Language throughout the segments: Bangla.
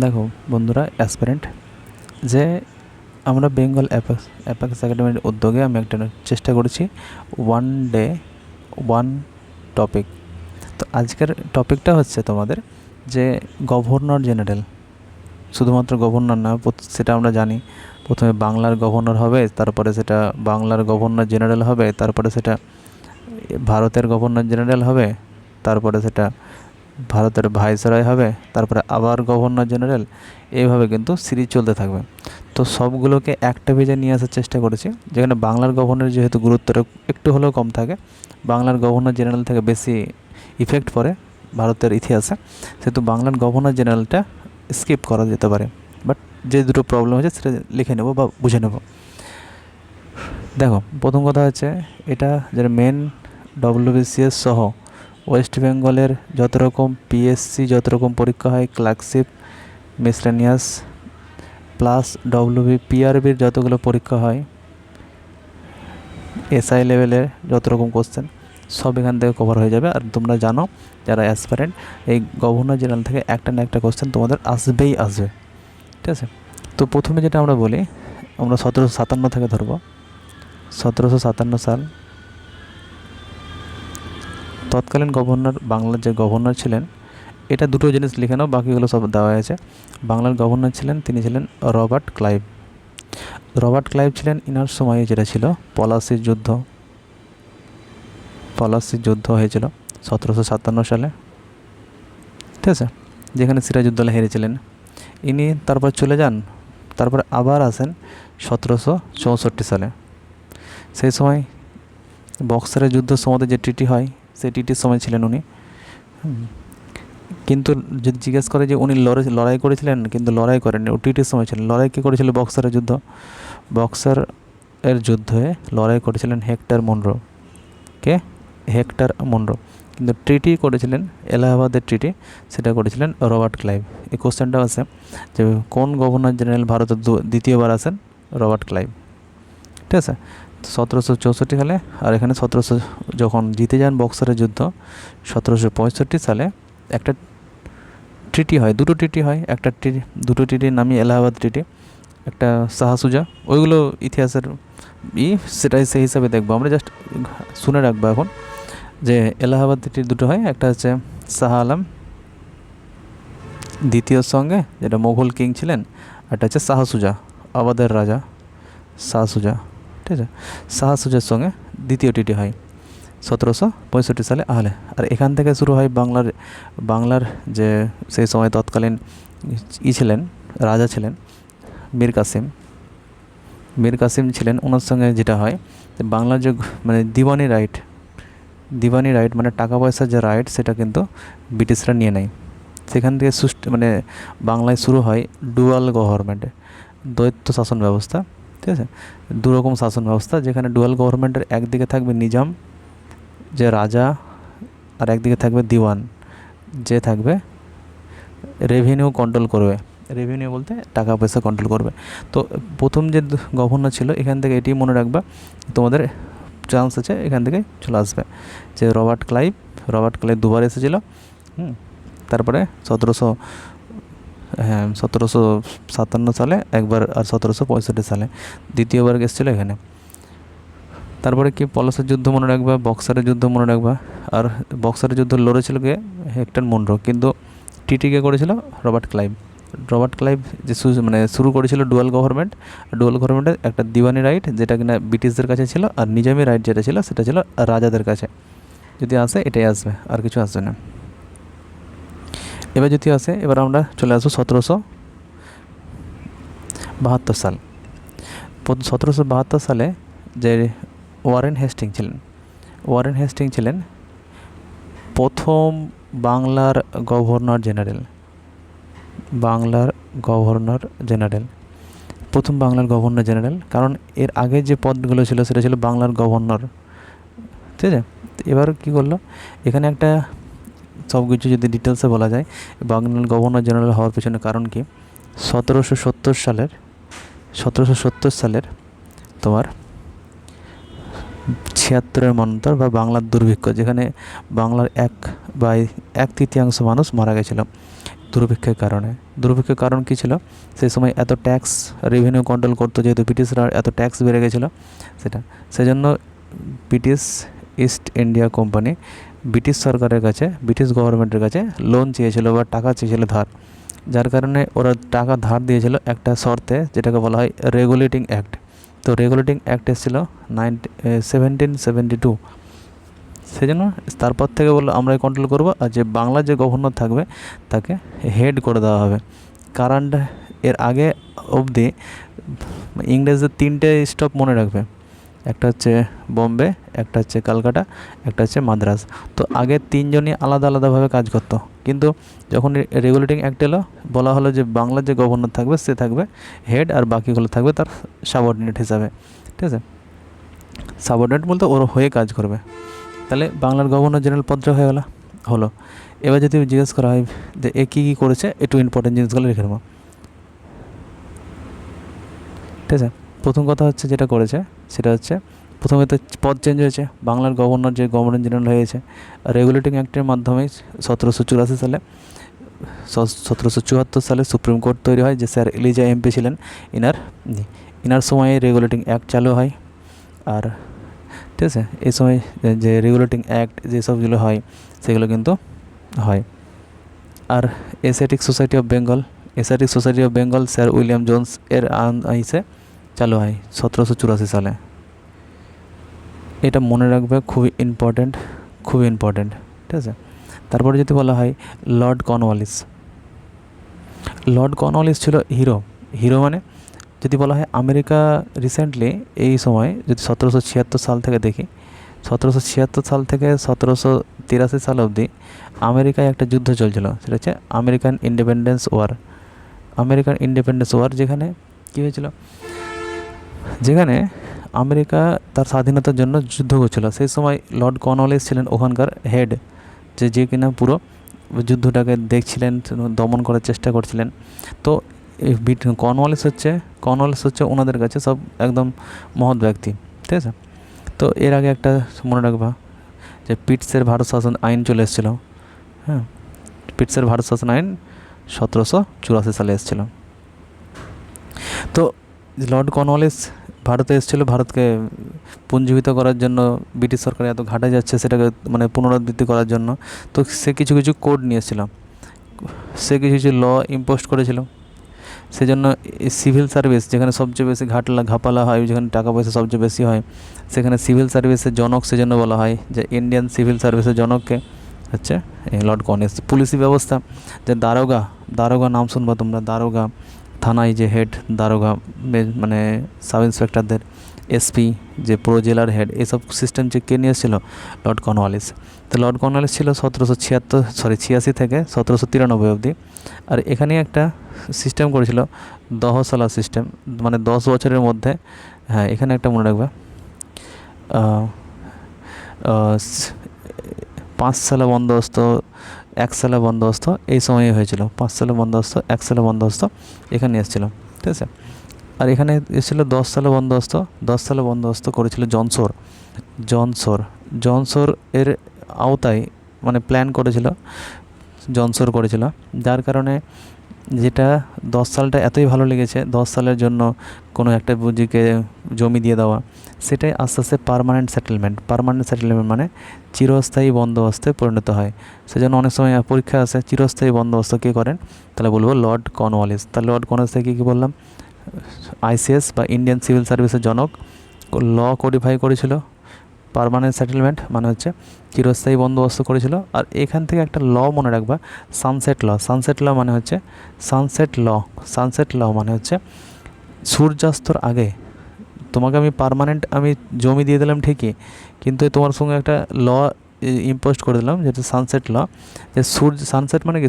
দেখো বন্ধুরা, অ্যাসপিরেন্ট যে আমরা বেঙ্গল অ্যাপেক্স একাডেমির উদ্যোগে আমি একটা চেষ্টা করেছি ওয়ান ডে ওয়ান টপিক। তো আজকের টপিকটা হচ্ছে তোমাদের যে গভর্নর জেনারেল, শুধুমাত্র গভর্নর না, সেটা আমরা জানি প্রথমে বাংলার গভর্নর হবে, তারপরে সেটা বাংলার গভর্নর জেনারেল হবে, তারপরে সেটা ভারতের গভর্নর জেনারেল হবে, তারপরে সেটা ভারতের ভাইসরয় হবে, তারপরে আবার গভর্নর জেনারেল। এইভাবে কিন্তু সিরিজ চলতে থাকবে। তো সবগুলোকে একটা পেজে নিয়ে আসার চেষ্টা করেছি, যেখানে বাংলার গভর্নর যেহেতু গুরুত্বটা একটু হলেও কম থাকে, বাংলার গভর্নর জেনারেল থেকে বেশি ইফেক্ট পড়ে ভারতের ইতিহাসে, সেহেতু বাংলার গভর্নর জেনারেলটা স্কিপ করা যেতে পারে। বাট যে দুটো প্রবলেম হচ্ছে সেটা লিখে নেব বা বুঝে নেব। দেখো, প্রথম কথা হচ্ছে এটা যেটা মেন ডব্লিউবিসিএস সহ ওয়েস্ট বেঙ্গলের যত রকম পিএসসি যত রকম পরীক্ষা হয়, ক্লার্কশিপ, মিসলেনিয়াস প্লাস ডব্লিউবি পিআরবির যতগুলো পরীক্ষা হয়, এসআই লেভেলের যত রকম কোশ্চেন সব এখান থেকে কভার হয়ে যাবে। আর তোমরা জানো যারা অ্যাসপারেন্ট, এই গভর্নর জেনারেল থেকে একটা না একটা কোশ্চেন তোমাদের আসবেই আসবে, ঠিক আছে? তো প্রথমে যেটা আমরা বলি, আমরা 1757 থেকে ধরবো। 1757 সাল, তৎকালীন গভর্নর, বাংলার যে গভর্নর ছিলেন, এটা দুটো জিনিস লিখে নাও, বাকিগুলো সব দেওয়া হয়েছে। বাংলার গভর্নর ছিলেন, তিনি ছিলেন রবার্ট ক্লাইভ। রবার্ট ক্লাইভ ছিলেন, ইনার সময়ে যেটা ছিল পলাশির যুদ্ধ। পলাশির যুদ্ধ হয়েছিল 1757 সালে, ঠিক আছে, যেখানে সিরাজউদ্দৌলা হেরেছিলেন। ইনি তারপর চলে যান, তারপর আবার আসেন 1764 সালে। সেই সময় বক্সারের যুদ্ধের সময় যে ট্রিটি হয়, সেই ট্রিটির সময় ছিলেন উনি। কিন্তু যদি জিজ্ঞেস করে যে উনি লড়াই করেছিলেন, কিন্তু লড়াই করেননি, ও ট্রিটির সময় ছিলেন। লড়াই কী করেছিল? বক্সারের যুদ্ধ। বক্সার এর যুদ্ধে লড়াই করেছিলেন হেক্টর মনরো। কে? Hector Munro. কিন্তু ট্রিটি করেছিলেন, এলাহাবাদের ট্রিটি, সেটা করেছিলেন রবার্ট ক্লাইভ। এই কোশ্চেনটা আছে যে কোন গভর্নর জেনারেল ভারতের দ্বিতীয়বার আসেন? রবার্ট ক্লাইভ, ঠিক আছে। 1764 সালে, আর এখানে যখন জিতে যান বক্সারের যুদ্ধ 1765 সালে, একটা ট্রিটি হয়, দুটো ট্রিটি হয়, দুটো ট্রিটির নামই এলাহাবাদ ট্রিটি, একটা শাহসুজা। ওইগুলো ইতিহাসের সেটাই সেই হিসাবে দেখবো, আমরা জাস্ট শুনে রাখবো এখন যে এলাহাবাদ ট্রিটি দুটো হয়, একটা হচ্ছে শাহ আলম দ্বিতীয়র সঙ্গে, যেটা মোগল কিং ছিলেন, একটা হচ্ছে শাহসুজা, আবাদের রাজা শাহসুজা, ঠিক আছে। শাহসুজার সঙ্গে দ্বিতীয় ট্রিটি হয় 1765 সালে আহলে। আর এখান থেকে শুরু হয় বাংলার যে সেই সময় তৎকালীন ছিলেন, রাজা ছিলেন মীর কাসিম ছিলেন। ওনার সঙ্গে যেটা হয়, বাংলার যে মানে দিওয়ানি রাইট মানে টাকা পয়সার যে রাইট, সেটা কিন্তু ব্রিটিশরা নিয়ে নেয়। সেখান থেকে মানে বাংলায় শুরু হয় ডুয়াল গভর্নমেন্টে, দ্বৈত শাসন ব্যবস্থা, ঠিক আছে। দুরকম শাসন ব্যবস্থা, যেখানে ডুয়াল গভর্নমেন্টের একদিকে থাকবে নিজাম যে রাজা, আর একদিকে থাকবে দিওয়ান যে থাকবে রেভিনিউ কন্ট্রোল করবে। রেভিনিউ বলতে টাকা পয়সা কন্ট্রোল করবে। তো প্রথম যে গভর্নর ছিল, এখান থেকে এটি মনে রাখবা, তোমাদের চান্স আছে এখান থেকে চলে আসবে যে রবার্ট ক্লাইভ দুবার এসেছিল। তারপরে 1757 সালে একবার, আর 1765 সালে দ্বিতীয়বার এসেছিলো এখানে। তারপরে কি পলাশের যুদ্ধ মনে রাখবা, বক্সারের যুদ্ধ মনে রাখবা। আর বক্সারের যুদ্ধ লড়েছিল কে? Hector Munro. কিন্তু টিটিকে করেছিল রবার্ট ক্লাইভ যে মানে শুরু করেছিল ডুয়াল গভর্নমেন্টের একটা দিওয়ানি রাইট, যেটা কিনা ব্রিটিশদের কাছে ছিল, আর নিজামি রাইট যেটা ছিল সেটা ছিল রাজাদের কাছে। যদি আসে এটাই আসবে, আর কিছু আসবে না। এবার যদি আসে, এবার আমরা চলে আসবো 1772 সাল। 1772 সালে যে ওয়ারেন হেস্টিং ছিলেন প্রথম বাংলার গভর্নর জেনারেল। প্রথম বাংলার গভর্নর জেনারেল, কারণ এর আগে যে পদগুলো ছিল সেটা ছিল বাংলার গভর্নর, ঠিক আছে। এবার কি করলো, এখানে একটা সব কিছু যদি ডিটেলসে বলা যায়, বাংলার গভর্নর জেনারেল হওয়ার পেছনে কারণ কি, 1770 সালের তোমার 76-এর মন্বন্তর বা বাংলার দুর্ভিক্ষ, যেখানে বাংলার 1/3 মানুষ মারা গেছিল। দুর্ভিক্ষের কারণে। দুর্ভিক্ষের কারণ কী ছিল? সেই সময় এত ট্যাক্স রেভিনিউ কন্ট্রোল করতো, যেহেতু ব্রিটিশরা এত ট্যাক্স বেড়ে গেছিলো সেটা, সেজন্য British East India company British সরকারের কাছে, ব্রিটিশ গভর্নমেন্টের কাছে লোন চেয়েছিল বা টাকা চেয়েছিল ধার, যার কারণে ওরা টাকা ধার দিয়েছিল একটা শর্তে, যেটাকে বলা হয় রেগুলেটিং অ্যাক্ট। তো রেগুলেটিং অ্যাক্ট এসেছিলো 1772। সেই জন্য তারপর থেকে বললো আমরাই কন্ট্রোল করবো, আর যে বাংলার যে গভর্নর থাকবে তাকে হেড করে দেওয়া হবে। কারেন্ট এর আগে অবধি ইংরেজদের 3টে স্টপ মনে রাখবে, একটা হচ্ছে বোম্বে, একটা হচ্ছে কলকাতা, একটা হচ্ছে মাদ্রাজ। তো আগে 3জনই আলাদা আলাদাভাবে কাজ করতো, কিন্তু যখন রেগুলেটিং অ্যাক্ট এলো বলা হলো যে বাংলার যে গভর্নর থাকবে সে থাকবে হেড, আর বাকিগুলো থাকবে তার সাবঅর্ডিনেট হিসাবে। ঠিক আছে, সাবঅর্ডিনেট বলতে ওর হয়ে কাজ করবে। তাহলে বাংলার গভর্নর জেনারেল পদটা হয়ে হলো। এবার যদি জিজ্ঞেস করা হয় যে এ কী কী করেছে, একটু ইম্পর্টেন্ট জিনিসগুলো লিখে নেবো। ঠিক আছে, প্রথম কথা হচ্ছে যেটা করেছে সেটা হচ্ছে প্রথমে তো পদ চেঞ্জ হয়েছে, বাংলার গভর্নর যে গভর্নর জেনারেল হয়েছে রেগুলেটিং অ্যাক্টের মাধ্যমে 1784 সালে, 1774 সালে সুপ্রিম কোর্ট তৈরি হয়, যে স্যার এলিজা এমপি ছিলেন, ইনার সময়ে রেগুলেটিং অ্যাক্ট চালু হয়। আর ঠিক আছে, এই সময় যে রেগুলেটিং অ্যাক্ট যেসবগুলো হয় সেগুলো কিন্তু হয়। আর Asiatic society of Bengal sir William Jones এর আইসে চালু হয় 1784 সালে। এটা মনে রাখবে, খুবই ইম্পর্ট্যান্ট। ঠিক আছে, তারপরে যদি বলা হয় লর্ড কর্নওয়ালিস ছিল হিরো মানে যদি বলা হয় আমেরিকা রিসেন্টলি এই সময় যদি 1776 সাল থেকে দেখি, 1776 সাল থেকে 1783 সাল অবধি আমেরিকায় একটা যুদ্ধ চলছিল, সেটা হচ্ছে আমেরিকান ইন্ডিপেন্ডেন্স ওয়ার। যেখানে কী হয়েছিল, যেখানে আমেরিকা তার স্বাধীনতার জন্য যুদ্ধ করছিল। সেই সময় লর্ড কর্নওয়ালিস ছিলেন ওখানকার হেড, যে কিনা পুরো যুদ্ধটাকে দেখছিলেন, দমন করার চেষ্টা করছিলেন। তো কর্নওয়ালিস হচ্ছে ওনাদের কাছে সব একদম মহৎ ব্যক্তি। ঠিক আছে, তো এর আগে একটা মনে রাখবা যে পিটসের ভারত শাসন আইন চলে এসেছিলো। হ্যাঁ, পিটসের ভারত শাসন আইন 1784 সালে এসেছিলো। তো লর্ড কর্নওয়ালিস ভারতে এসেছিলো ভারতকে পুঞ্জীভূত করার জন্য, ব্রিটিশ সরকার এত ঘাটে যাচ্ছে সেটাকে মানে পুনরাবৃত্তি করার জন্য। তো সে কিছু কোড নিয়ে এসেছিল, সে কিছু ল ইম্পোজ করেছিল। সেজন্য সিভিল সার্ভিস, যেখানে সবচেয়ে বেশি ঘাপালা হয়, যেখানে টাকা পয়সা সবচেয়ে বেশি হয়, সেখানে সিভিল সার্ভিসের জনক সেজন্য বলা হয় যে ইন্ডিয়ান সিভিল সার্ভিসের জনককে হচ্ছে লর্ড কর্নওয়ালিস। পুলিশি ব্যবস্থা, যে দারোগা নাম শুনবা তোমরা, দারোগা থানায় যে হেড দারোগা, মানে সাব ইন্সপেক্টরদের, এসপি যে পুরো জেলার হেড, এসব সিস্টেম যে কে নিয়ে এসেছিলো, লর্ড কর্নওয়ালিস। তো লর্ড কর্নওয়ালিস ছিল 1786 থেকে 1793 অবধি। আর এখানে একটা সিস্টেম করেছিল দহসালা সিস্টেম, মানে 10 বছরের মধ্যে। হ্যাঁ, এখানে একটা মনে রাখবে 5 সালে বন্দোবস্ত, 1 সালে বন্দোবস্ত এই সময়ে হয়েছিল। 5 সালে বন্দোবস্ত, 1 সালে বন্দোবস্ত এখানে এসেছিল। ঠিক আছে, আর এখানে এসেছিলো 10 সালে বন্দোবস্ত। 10 সালে বন্দোবস্ত করেছিল জনসোর এর আওতায়, মানে প্ল্যান করেছিল করেছিল, যার কারণে যেটা 10 সালটা এতই ভালো লেগেছে, 10 সালের জন্য কোনো একটা বুঝিকে জমি দিয়ে দেওয়া, সেটাই আস্তে আস্তে পার্মানেন্ট সেটেলমেন্ট মানে চিরস্থায়ী বন্দোবস্তে পরিণত হয়। সেজন্য অনেক সময় পরীক্ষা আসে চিরস্থায়ী বন্দোবস্ত কে করেন, তাহলে বলবো লর্ড কর্নওয়ালিস। তাহলে লর্ড কর্নওয়ালিস থেকে কী বললাম, আইসিএস বা ইন্ডিয়ান সিভিল সার্ভিসের জনক, ল কোডিফাই করেছিল, পার্মানেন্ট সেটেলমেন্ট মানে হচ্ছে চিরস্থায়ী বন্দোবস্ত করেছিল। আর এখান থেকে একটা ল মনে রাখবা, সানসেট ল মানে হচ্ছে সানসেট ল মানে হচ্ছে সূর্যাস্তর আগে তোমাকে আমি জমি দিয়ে দিলাম ঠিকই, কিন্তু তোমার সঙ্গে একটা ল ইম্পোজ করে দিলাম যেটা সানসেট ল, যে সানসেট মানে কি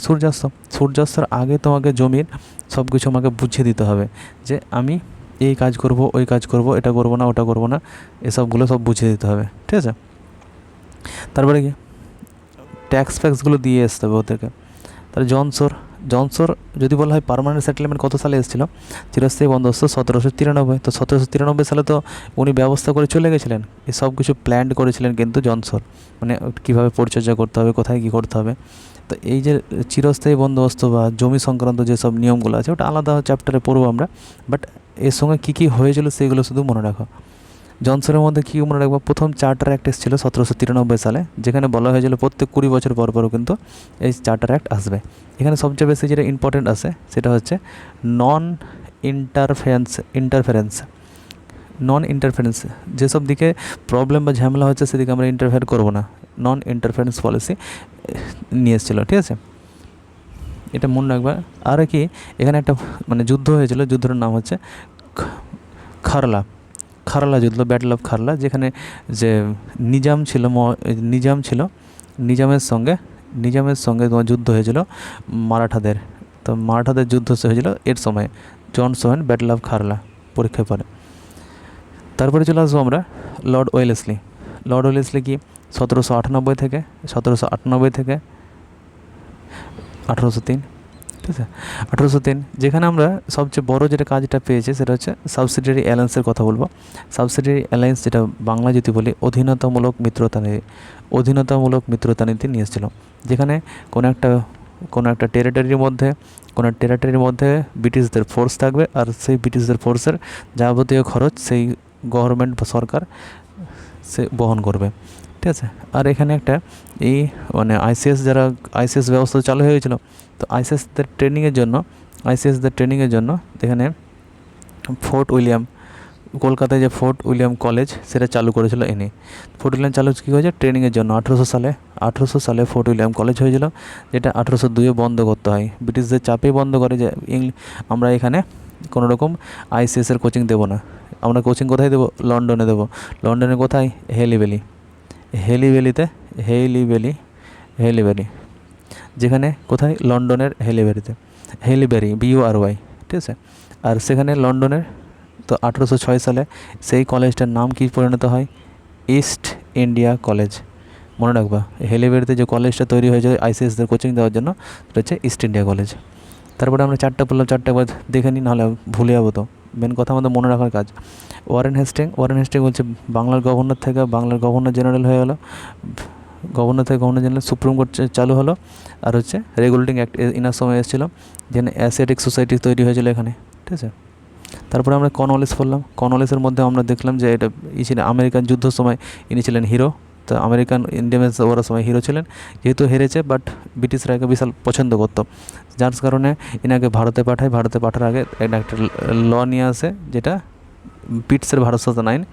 সূর্যাস্তর আগে তোমাকে জমির সব কিছু আমাকে বুঝিয়ে দিতে হবে, যে আমি এই কাজ করব, ওই কাজ করব, এটা করব না, ওটা করব না, এসবগুলো সব বুঝিয়ে দিতে হবে। ঠিক আছে, তারপরে কি ট্যাক্সগুলো দিয়ে আসতে হবে ওদেরকে। তাহলে জনসোর যদি বলা হয় পার্মানেন্ট সেটেলমেন্ট কত সালে এসেছিল, চিরস্থায়ী বন্দোবস্ত 1793। তো 1793 সালে তো উনি ব্যবস্থা করে চলে গেছিলেন, এই সব কিছু প্ল্যান করেছিলেন কিন্তু জনসোর, মানে কীভাবে পরিচর্যা করতে হবে, কোথায় কী করতে হবে। তো এই যে চিরস্থায়ী বন্দোবস্ত বা জমি সংক্রান্ত যেসব নিয়মগুলো আছে ওটা আলাদা চ্যাপ্টারে পড়বো আমরা, বাট এর সঙ্গে কী কী হয়েছিল সেগুলো শুধু মনে রাখো। জনসনের মধ্যে কী মনে রাখবো, প্রথম চার্টার অ্যাক্ট এসেছিল 1793 সালে, যেখানে বলা হয়েছিল প্রত্যেক 20 বছর পর পরও কিন্তু এই চার্টার অ্যাক্ট আসবে। এখানে সবচেয়ে বেশি যেটা ইম্পর্টেন্ট আছে সেটা হচ্ছে নন ইন্টারফারেন্স, যেসব দিকে প্রবলেম বা ঝামেলা হচ্ছে সেদিকে আমরা ইন্টারফেয়ার করবো না, নন ইন্টারফারেন্স পলিসি নিয়ে এসেছিলো, ঠিক আছে, এটা মনে রাখবা। আর কি এখানে একটা মানে যুদ্ধ হয়েছিল, যুদ্ধটার নাম হচ্ছে খারলা যুদ্ধ, ব্যাটল অফ খারলা, যেখানে যে নিজামের সঙ্গে তোমার যুদ্ধ হয়েছিল মারাঠাদের। তো মারাঠাদের যুদ্ধ হয়েছিল এর সময়, জন সোহেন ব্যাটল অফ খারলা পরীক্ষায় পড়ে। তারপরে চলে আসবো আমরা লর্ড ওয়েলেসলি কি 1798 থেকে 1803, ঠিক আছে, 1803, যেখানে আমরা সবচেয়ে বড় যেটা কাজটা পেয়েছি সেটা হচ্ছে সাবসিডিয়ারি অ্যালায়েন্সের কথা বলবো। সাবসিডিয়ারি অ্যালায়েন্স, যেটা বাংলা যদি বলি অধীনতামূলক মিত্রতা নীতি নিয়ে এসেছিল, যেখানে কোনো একটা টেরিটরির মধ্যে ব্রিটিশদের ফোর্স থাকবে, আর সেই ব্রিটিশদের ফোর্সের যাবতীয় খরচ সেই গভর্নমেন্ট বা সরকার সে বহন করবে, ঠিক আছে। আর এখানে একটা এই মানে আইসিএস ব্যবস্থা চালু হয়ে গেছিলো, তো আইসিএসদের ট্রেনিংয়ের জন্য এখানে কলকাতায় যে ফোর্ট উইলিয়াম কলেজ সেটা চালু করেছিল ইনি। ফোর্ট উইলিয়াম চালু কী হয়েছে ট্রেনিংয়ের জন্য 1800 সালে ফোর্ট উইলিয়াম কলেজ হয়েছিল, যেটা 1802 বন্ধ করতে হয়, ব্রিটিশদের চাপেই বন্ধ করে যে আমরা এখানে কোনো রকম আইসিএসের কোচিং দেবো না, আমরা কোচিং কোথায় দেবো, লন্ডনে দেবো। লন্ডনে কোথায়, হেলি ভ্যালি, যেখানে কোথায়, লন্ডনের হেলিব্যারি BURY, ঠিক আছে। আর সেখানে লন্ডনের তো 1806 সালে সেই কলেজটার নাম কি পরিণত হয়, ইস্ট ইন্ডিয়া কলেজ, মনে রাখবা। হেলিব্যারিতে যে কলেজটা তৈরি হয়েছে আইসিএসদের কোচিং দেওয়ার জন্য সেটা হচ্ছে ইস্ট ইন্ডিয়া কলেজ। তারপরে আমরা চারটা একবার দেখে নিই, নাহলে ভুলে যাবো। তো মেন কথা আমাদের মনে রাখার কাজ। ওয়ারেন হেস্টিং বলছে বাংলার গভর্নর জেনারেল হয়ে গেলো, গভর্নর জেনারেল, সুপ্রিম কোর্ট চালু হলো, আর হচ্ছে রেগুলেটিং অ্যাক্ট ইনার সময় এসেছিলো, যেখানে অ্যাসিয়াটিক সোসাইটি তৈরি হয়েছিল এখানে, ঠিক আছে। তারপরে আমরা কর্নওয়ালিস পড়লাম। কর্নওয়ালিসের মধ্যে আমরা দেখলাম যে এটা ছিলেন আমেরিকান যুদ্ধের সময় ইনি ছিলেন হিরো। তো আমেরিকান ইন্ডিপেন্ডেন্স ওয়ারের সময় হিরো ছিলেন, যেহেতু হেরেছে, বাট ব্রিটিশরা একে বিশাল পছন্দ করতো, যার কারণে ইনাকে ভারতে পাঠার আগে একটা ল নিয়ে আসে, যেটা ব্রিটিশের ভারত শাসন আইন,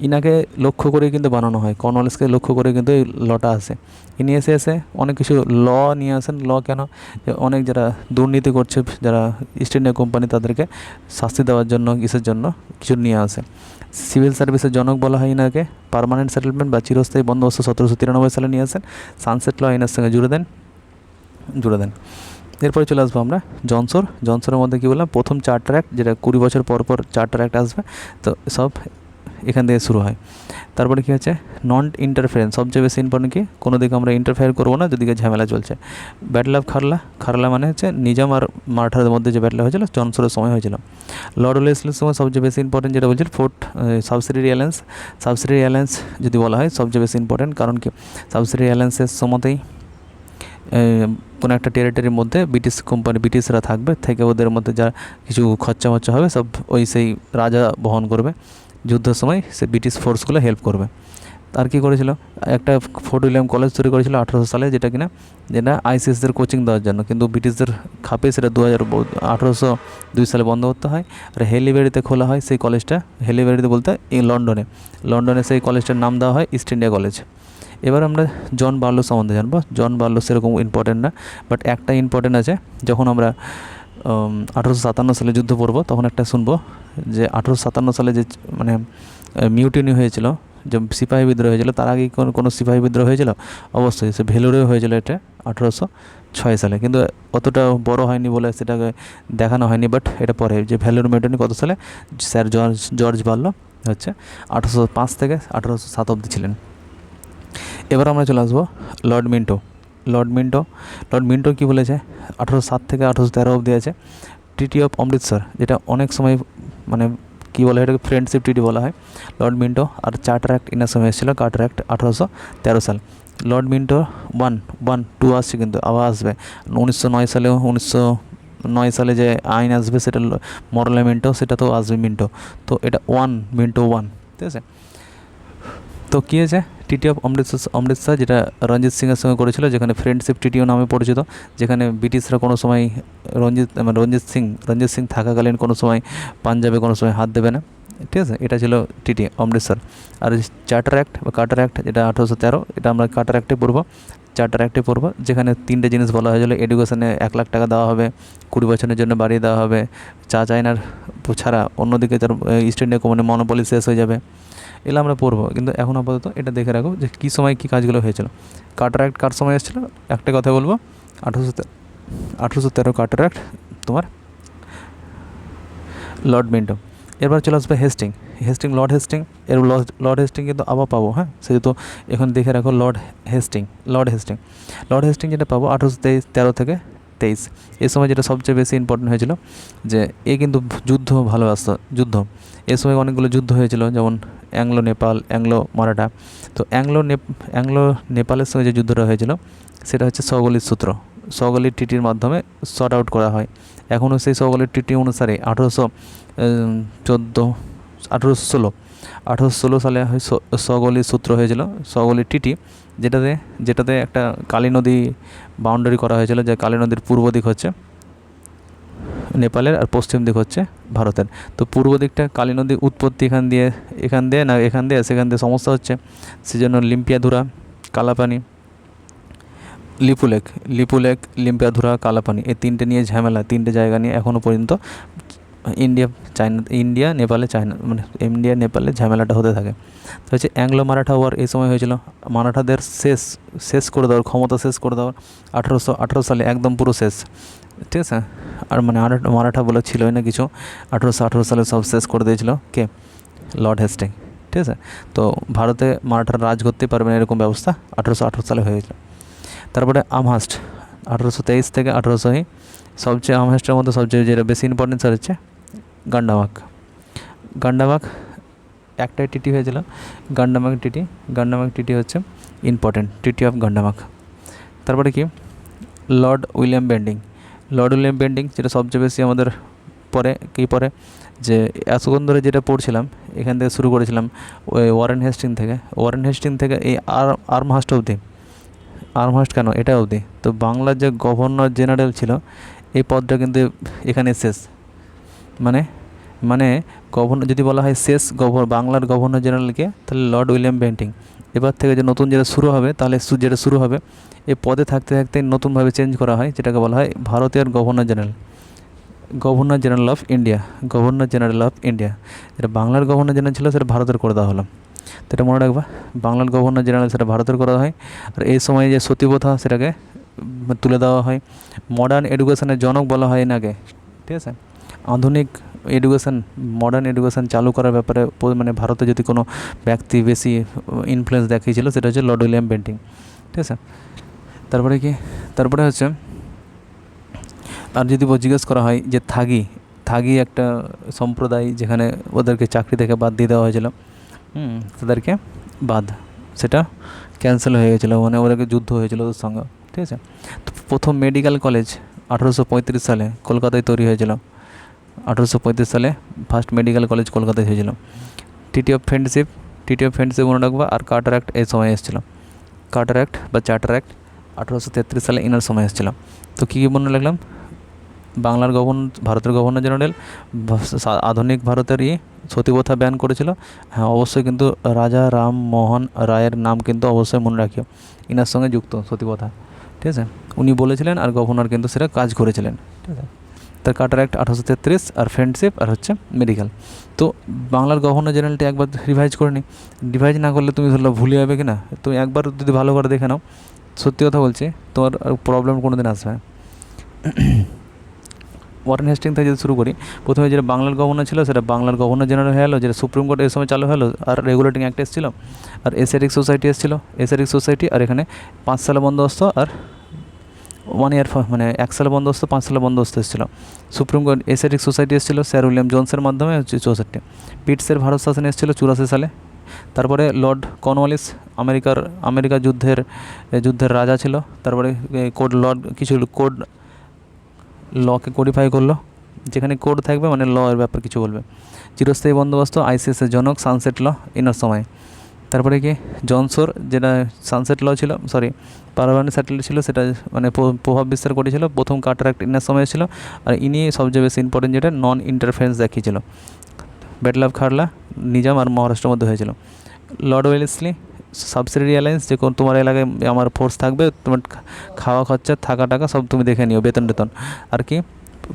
ইনাকে লক্ষ্য করে কিন্তু বানানো হয়, কর্নওয়ালিসকে লক্ষ্য করে কিন্তু এই লটা আসে। ইনি এসে অনেক কিছু ল নিয়ে আসেন। ল কেন, যে অনেক যারা দুর্নীতি করছে, যারা ইস্ট ইন্ডিয়া কোম্পানি, তাদেরকে শাস্তি দেওয়ার জন্য, কিসের জন্য কিছু নিয়ে আসে। সিভিল সার্ভিসের জনক বলা হয় ইনাকে। পার্মানেন্ট সেটেলমেন্ট বা চিরস্থায়ী বন্দোবস্ত 1793 সালে নিয়ে আসেন। সানসেট ল ইনার সঙ্গে জুড়ে দেন। এরপরে চলে আসবো আমরা জনসরের মধ্যে কী বললাম, প্রথম চার্টার অ্যাক্ট, যেটা 20 বছর পর চার্টার অ্যাক্ট আসবে, তো সব এখান থেকে শুরু হয়। তারপরে কী হচ্ছে, নন ইন্টারফারেন্স, সবচেয়ে বেশি ইম্পর্টেন্ট কি, কোনো দিকে আমরা ইন্টারফেয়ার করবো না যেদিকে ঝামেলা চলছে। ব্যাটল অফ খারলা মানে হচ্ছে নিজাম আর মারাঠাদের মধ্যে যে ব্যাটল হয়েছিল জনসরের সময় হয়েছিল। লর্ড ওয়েলেসলির সময় সবচেয়ে বেশি ইম্পর্টেন্ট যেটা বলছিল সাবসিডিয়ারি অ্যালায়েন্স যদি বলা হয় সবচেয়ে বেশি ইম্পর্টেন্ট, কারণ কি সাবসিডিয়ারি অ্যালায়েন্সের সময়তেই কোনো একটা টেরিটরির মধ্যে ব্রিটিশরা থাকবে, থেকে ওদের মধ্যে যা কিছু খরচা হবে সব সেই রাজা বহন করবে, যুদ্ধের সময় সে ব্রিটিশ ফোর্সগুলো হেল্প করবে। আর কী করেছিল, একটা ফোর্ট উইলিয়াম কলেজ তৈরি করেছিল 1800 সালে, যেটা আইসিএসদের কোচিং দেওয়ার জন্য, কিন্তু ব্রিটিশদের খাপে সেটা 1802 সালে বন্ধ করতে হয়। আর হেলিব্যারিতে খোলা হয় সেই কলেজটা, হেলিব্যারিতে বলতে এই লন্ডনে সেই কলেজটার নাম দেওয়া হয় ইস্ট ইন্ডিয়া কলেজ। এবার আমরা জন বার্লো সম্বন্ধে জানবো। জন বার্লো সেরকম ইম্পর্টেন্ট না, বাট একটা ইম্পর্টেন্ট আছে। যখন আমরা 1857 সালে যুদ্ধ পড়বো তখন একটা শুনবো যে 1857 সালে যে মানে মিউটিনি হয়েছিল, যে সিপাহী বিদ্রোহ হয়েছিল, তার আগে কোনো সিপাহী বিদ্রোহ হয়েছিল, অবশ্যই সে ভেলোরেও হয়েছিল, এটা 1806 সালে, কিন্তু অতটা বড় হয়নি বলে সেটাকে দেখানো হয়নি। বাট এটা পরে যে ভেলোর মিউটিনি কত সালে, স্যার জর্জ বার্লো হচ্ছে 1805 থেকে 1807 অব্দি ছিলেন। এবার আমরা চলে আসবো লর্ড মিন্টো। লর্ড মিন্টো কী বলেছে, 1807 থেকে 1813 অবধি আছে। ট্রিটি অফ অমৃতসর, যেটা অনেক সময় মানে কী বলা হয়, এটাকে ফ্রেন্ডশিপ ট্রিটি বলা হয়। লর্ড মিন্টো আর চার্টার অ্যাক্ট ইনার সময় এসেছিলো, কার্টার অ্যাক্ট 1813 সাল। লর্ড মিন্টো 1 2 আসছে, কিন্তু আবার আসবে 1909 সালেও, 1909 সালে যে আইন আসবে সেটা মরলে মিন্টো, সেটা তো আসবে মিন্টো। তো এটা মিন্টো 1, ঠিক আছে। তো কী হয়েছে, ট্রিটি অফ অমৃতসর যেটা রঞ্জিত সিংয়ের সঙ্গে করেছিল, যেখানে ফ্রেন্ডশিপ ট্রিটিও নামে পরিচিত, যেখানে ব্রিটিশরা কোনো সময় রঞ্জিত সিং থাকাকালীন কোনো সময় পাঞ্জাবে কোনো সময় হাত দেবে না, ঠিক আছে। এটা ছিল ট্রিটি অমৃতসর। আর চার্টার অ্যাক্ট বা কার্টার অ্যাক্ট, যেটা 1813, এটা আমরা কার্টার অ্যাক্টে পড়বো, চার্টার অ্যাক্টে পড়বো, যেখানে 3টে জিনিস বলা হয়েছিল। এডুকেশনে 1 লাখ টাকা দেওয়া হবে, 20 বছরের জন্য বাড়িয়ে দেওয়া হবে, চায়নার ছাড়া অন্যদিকে তার ইস্ট ইন্ডিয়া কোম্পানির মনোপলি শেষ হয়ে যাবে। এগুলো আমরা পড়বো, কিন্তু এখন আপাতত এটা দেখে রাখো যে কী সময় কী কাজগুলো হয়েছিল। কার্টার অ্যাক্ট কার সময় এসেছিলো, একটা কথা বলবো, 1813 কার্টার অ্যাক্ট তোমার লর্ড মিন্টো। এরপর চলে আসবে লর্ড হেস্টিং কিন্তু আবার পাবো, হ্যাঁ, সেহেতু এখন দেখে রাখো লর্ড হেস্টিং যেটা পাবো 1813 থেকে 23। এই সময় যেটা সবচেয়ে বেশি ইম্পর্টেন্ট হয়েছিল, যে এ কিন্তু যুদ্ধ এ সময় অনেকগুলো যুদ্ধ হয়েছিল, যেমন অ্যাংলো নেপাল, অ্যাংলো মারাঠা। তো অ্যাংলো নেপালের সঙ্গে যে যুদ্ধটা হয়েছিল, সেটা হচ্ছে সগলির ট্রিটির মাধ্যমে শর্ট আউট করা হয়। এখনও সেই সগলির ট্রিটি অনুসারে 1816 সালে হয় সগলির সূত্র হয়েছিল, সগলির ট্রিটি, যেটাতে একটা কালী নদী বাউন্ডারি করা হয়েছিল, যে কালী নদীর পূর্ব দিক হচ্ছে নেপালের আর পশ্চিম দিক হচ্ছে ভারতের। তো পূর্ব দিকটা কালী নদীর উৎপত্তি এখান দিয়ে সেখান দিয়ে সমস্যা হচ্ছে, সেজন্য লিম্পিয়াধুরা, কালাপানি, লিপুলেক, লিম্পিয়াধুরা, কালাপানি, এই 3টে নিয়ে ঝামেলা, 3টে জায়গা নিয়ে এখনও পর্যন্ত ইন্ডিয়া নেপালে ঝামেলাটা হতে থাকে। তো হচ্ছে অ্যাংলো মারাঠা ওয়ার এই সময় হয়েছিল, মারাঠাদের শেষ করে দেওয়ার ক্ষমতা, শেষ করে দেওয়ার 1818 সালে একদম পুরো শেষ, ঠিক আছে। আর মানে মারাঠা বলে ছিলই না কিছু, 1818 সালে সব শেষ করে দিয়েছিল কে, লর্ড হেস্টিং, ঠিক আছে। তো ভারতে মারাঠারা রাজ করতে পারবে না এরকম ব্যবস্থা 1818 সালে হয়েছিল। তারপরে আমহাস্ট 1823 থেকে 1800, সবচেয়ে আমহাস্টের মধ্যে সবচেয়ে যেটা বেশি ইম্পর্টেন্স হচ্ছে গান্ডামাক একটাই টিটি হয়েছিল, গান্ডামাক টিটি হচ্ছে ইম্পর্টেন্ট, ট্রিটি অফ গান্ডামাক। তারপরে কি লর্ড উইলিয়াম বেন্ডিং, যেটা সবচেয়ে বেশি আমাদের পরে যে এতক্ষণ ধরে যেটা পড়ছিলাম, এখান থেকে শুরু করেছিলাম ওই ওয়ারেন হেস্টিং থেকে এই আর্মহাস্ট অবধি, কেন এটা অবধি। তো বাংলার যে গভর্নর জেনারেল ছিল, এই পদটা কিন্তু এখানে শেষ, মানে গভর্নর যদি বলা হয় শেষ বাংলার গভর্নর জেনারেলকে, তাহলে লর্ড উইলিয়াম বেন্টিং। এবার থেকে যে নতুন যেটা শুরু হবে, তাহলে যেটা শুরু হবে এই পদে থাকতে নতুনভাবে চেঞ্জ করা হয়, যেটাকে বলা হয় ভারতের গভর্নর জেনারেল অফ ইন্ডিয়া। যেটা বাংলার গভর্নর জেনারেল ছিল, সেটা ভারতের করে দেওয়া হলো। তো এটা মনে রাখবা, বাংলার গভর্নর জেনারেল সেটা ভারতের করা হয়। আর এই সময় যে সতীপ্রথা, সেটাকে তুলে দেওয়া হয়। মডার্ন এডুকেশনের জনক বলা হয় এনাকে, ঠিক আছে। আধুনিক মডার্ন এডুকেশন চালু করার ব্যাপারে মানে ভারতে যদি কোনো ব্যক্তি বেশি ইনফ্লুয়েন্স দেখিয়েছিল, সেটা হচ্ছে লর্ড উইলিয়াম বেন্টিং, ঠিক আছে। তারপরে হচ্ছে, আর যদি জিজ্ঞেস করা হয় যে থাগি একটা সম্প্রদায়, যেখানে ওদেরকে চাকরি থেকে বাদ দিয়ে দেওয়া হয়েছিল, তাদেরকে সেটা ক্যান্সেল হয়ে গেছিলো, মানে ওদেরকে যুদ্ধ হয়েছিল ওদের সঙ্গে, ঠিক আছে। তো প্রথম মেডিকেল কলেজ 1835 সালে কলকাতায় তৈরি হয়েছিল, 1835 সালে ফার্স্ট মেডিকেল কলেজ কলকাতায় হয়েছিল। ট্রিটি অফ ফ্রেন্ডশিপ মনে রাখবা। আর কার্টার অ্যাক্ট এই সময় এসেছিলো, কার্টার অ্যাক্ট বা চার্টার অ্যাক্ট 1833 সালে ইনার সময় এসেছিলো। তো কী মনে রাখলাম, ভারতের গভর্নর জেনারেল আধুনিক ভারতের সতীপ্রথা ব্যান করেছিল। হ্যাঁ, অবশ্যই কিন্তু রাজা রামমোহন রায়ের নাম কিন্তু অবশ্যই মনে রাখিও, ইনার সঙ্গে যুক্ত সতীপ্রথা, ঠিক আছে। উনি বলেছিলেন আর গভর্নর কিন্তু সেটা কাজ করেছিলেন, ঠিক আছে। তার কার্টার অ্যাক্ট 1833, আর ফ্রেন্ডশিপ, আর হচ্ছে মেডিকেল। তো বাংলার গভর্নর জেনারেলটা একবার রিভাইজ করে নিই। রিভাইজ না করলে তুমি ধরো ভুলে যাবে কি না, তুমি একবার যদি ভালো করে দেখে নাও, সত্যি কথা বলছি, তোমার প্রবলেম কোনো দিন আসবে। ওয়ারেন হেস্টিং থেকে যদি শুরু করি, প্রথমে যেটা বাংলার গভর্নর ছিল, সেটা বাংলার গভর্নর জেনারেল হয়ে গেলো, যেটা সুপ্রিম কোর্ট এই সময় চালু হলো। আর রেগুলেটিং অ্যাক্ট এসেছিলো, আর এশিয়াটিক সোসাইটি, আর এখানে 5 সালে বন্দোবস্ত আর 1 ইয়ার মানে 1 সালে বন্দোবস্ত, 5 সালে বন্দোবস্ত এসেছিলো। সুপ্রিম কোর্ট এসেটিক সোসাইটি এসেছিলো স্যার উইলিয়াম জোন্সের মাধ্যমে, হচ্ছে 64। পিটসের ভারত শাসন এসেছিলো 84 সালে। তারপরে লর্ড কর্নওয়ালিস আমেরিকা যুদ্ধের রাজা ছিল। তারপরে কোড লর্ড কিছু কোড লকে কোডিফাই করলো, যেখানে কোড থাকবে মানে ল এর ব্যাপার কিছু বলবে। চিরস্থায়ী বন্দোবস্ত আইসিএসের জনক সানসেট ল ইনার সময়। তারপরে কি জনসোর, যেটা সানসেট ল ছিল, সরি পারমানেন্ট স্যাটেলাইট ছিল, সেটা মানে প্রভাব বিস্তার করেছিল। প্রথম কার্টার অ্যাক্ট ইনার সময় ছিল। আর ইনি সবচেয়ে বেশি ইম্পর্টেন্ট, যেটা নন ইন্টারফারেন্স দেখিয়েছিল। ব্যাটল অফ খারলা নিজাম আর মহারাষ্ট্রের মধ্যে হয়েছিল। লর্ড ওয়েলেসলি সাবসিডিয়ারি অ্যালায়েন্স, যে তোমার এলাকায় আমার ফোর্স থাকবে, তোমার খাওয়া খরচা থাকা টাকা সব তুমি দেখে নিও, বেতন টেতন। আর কি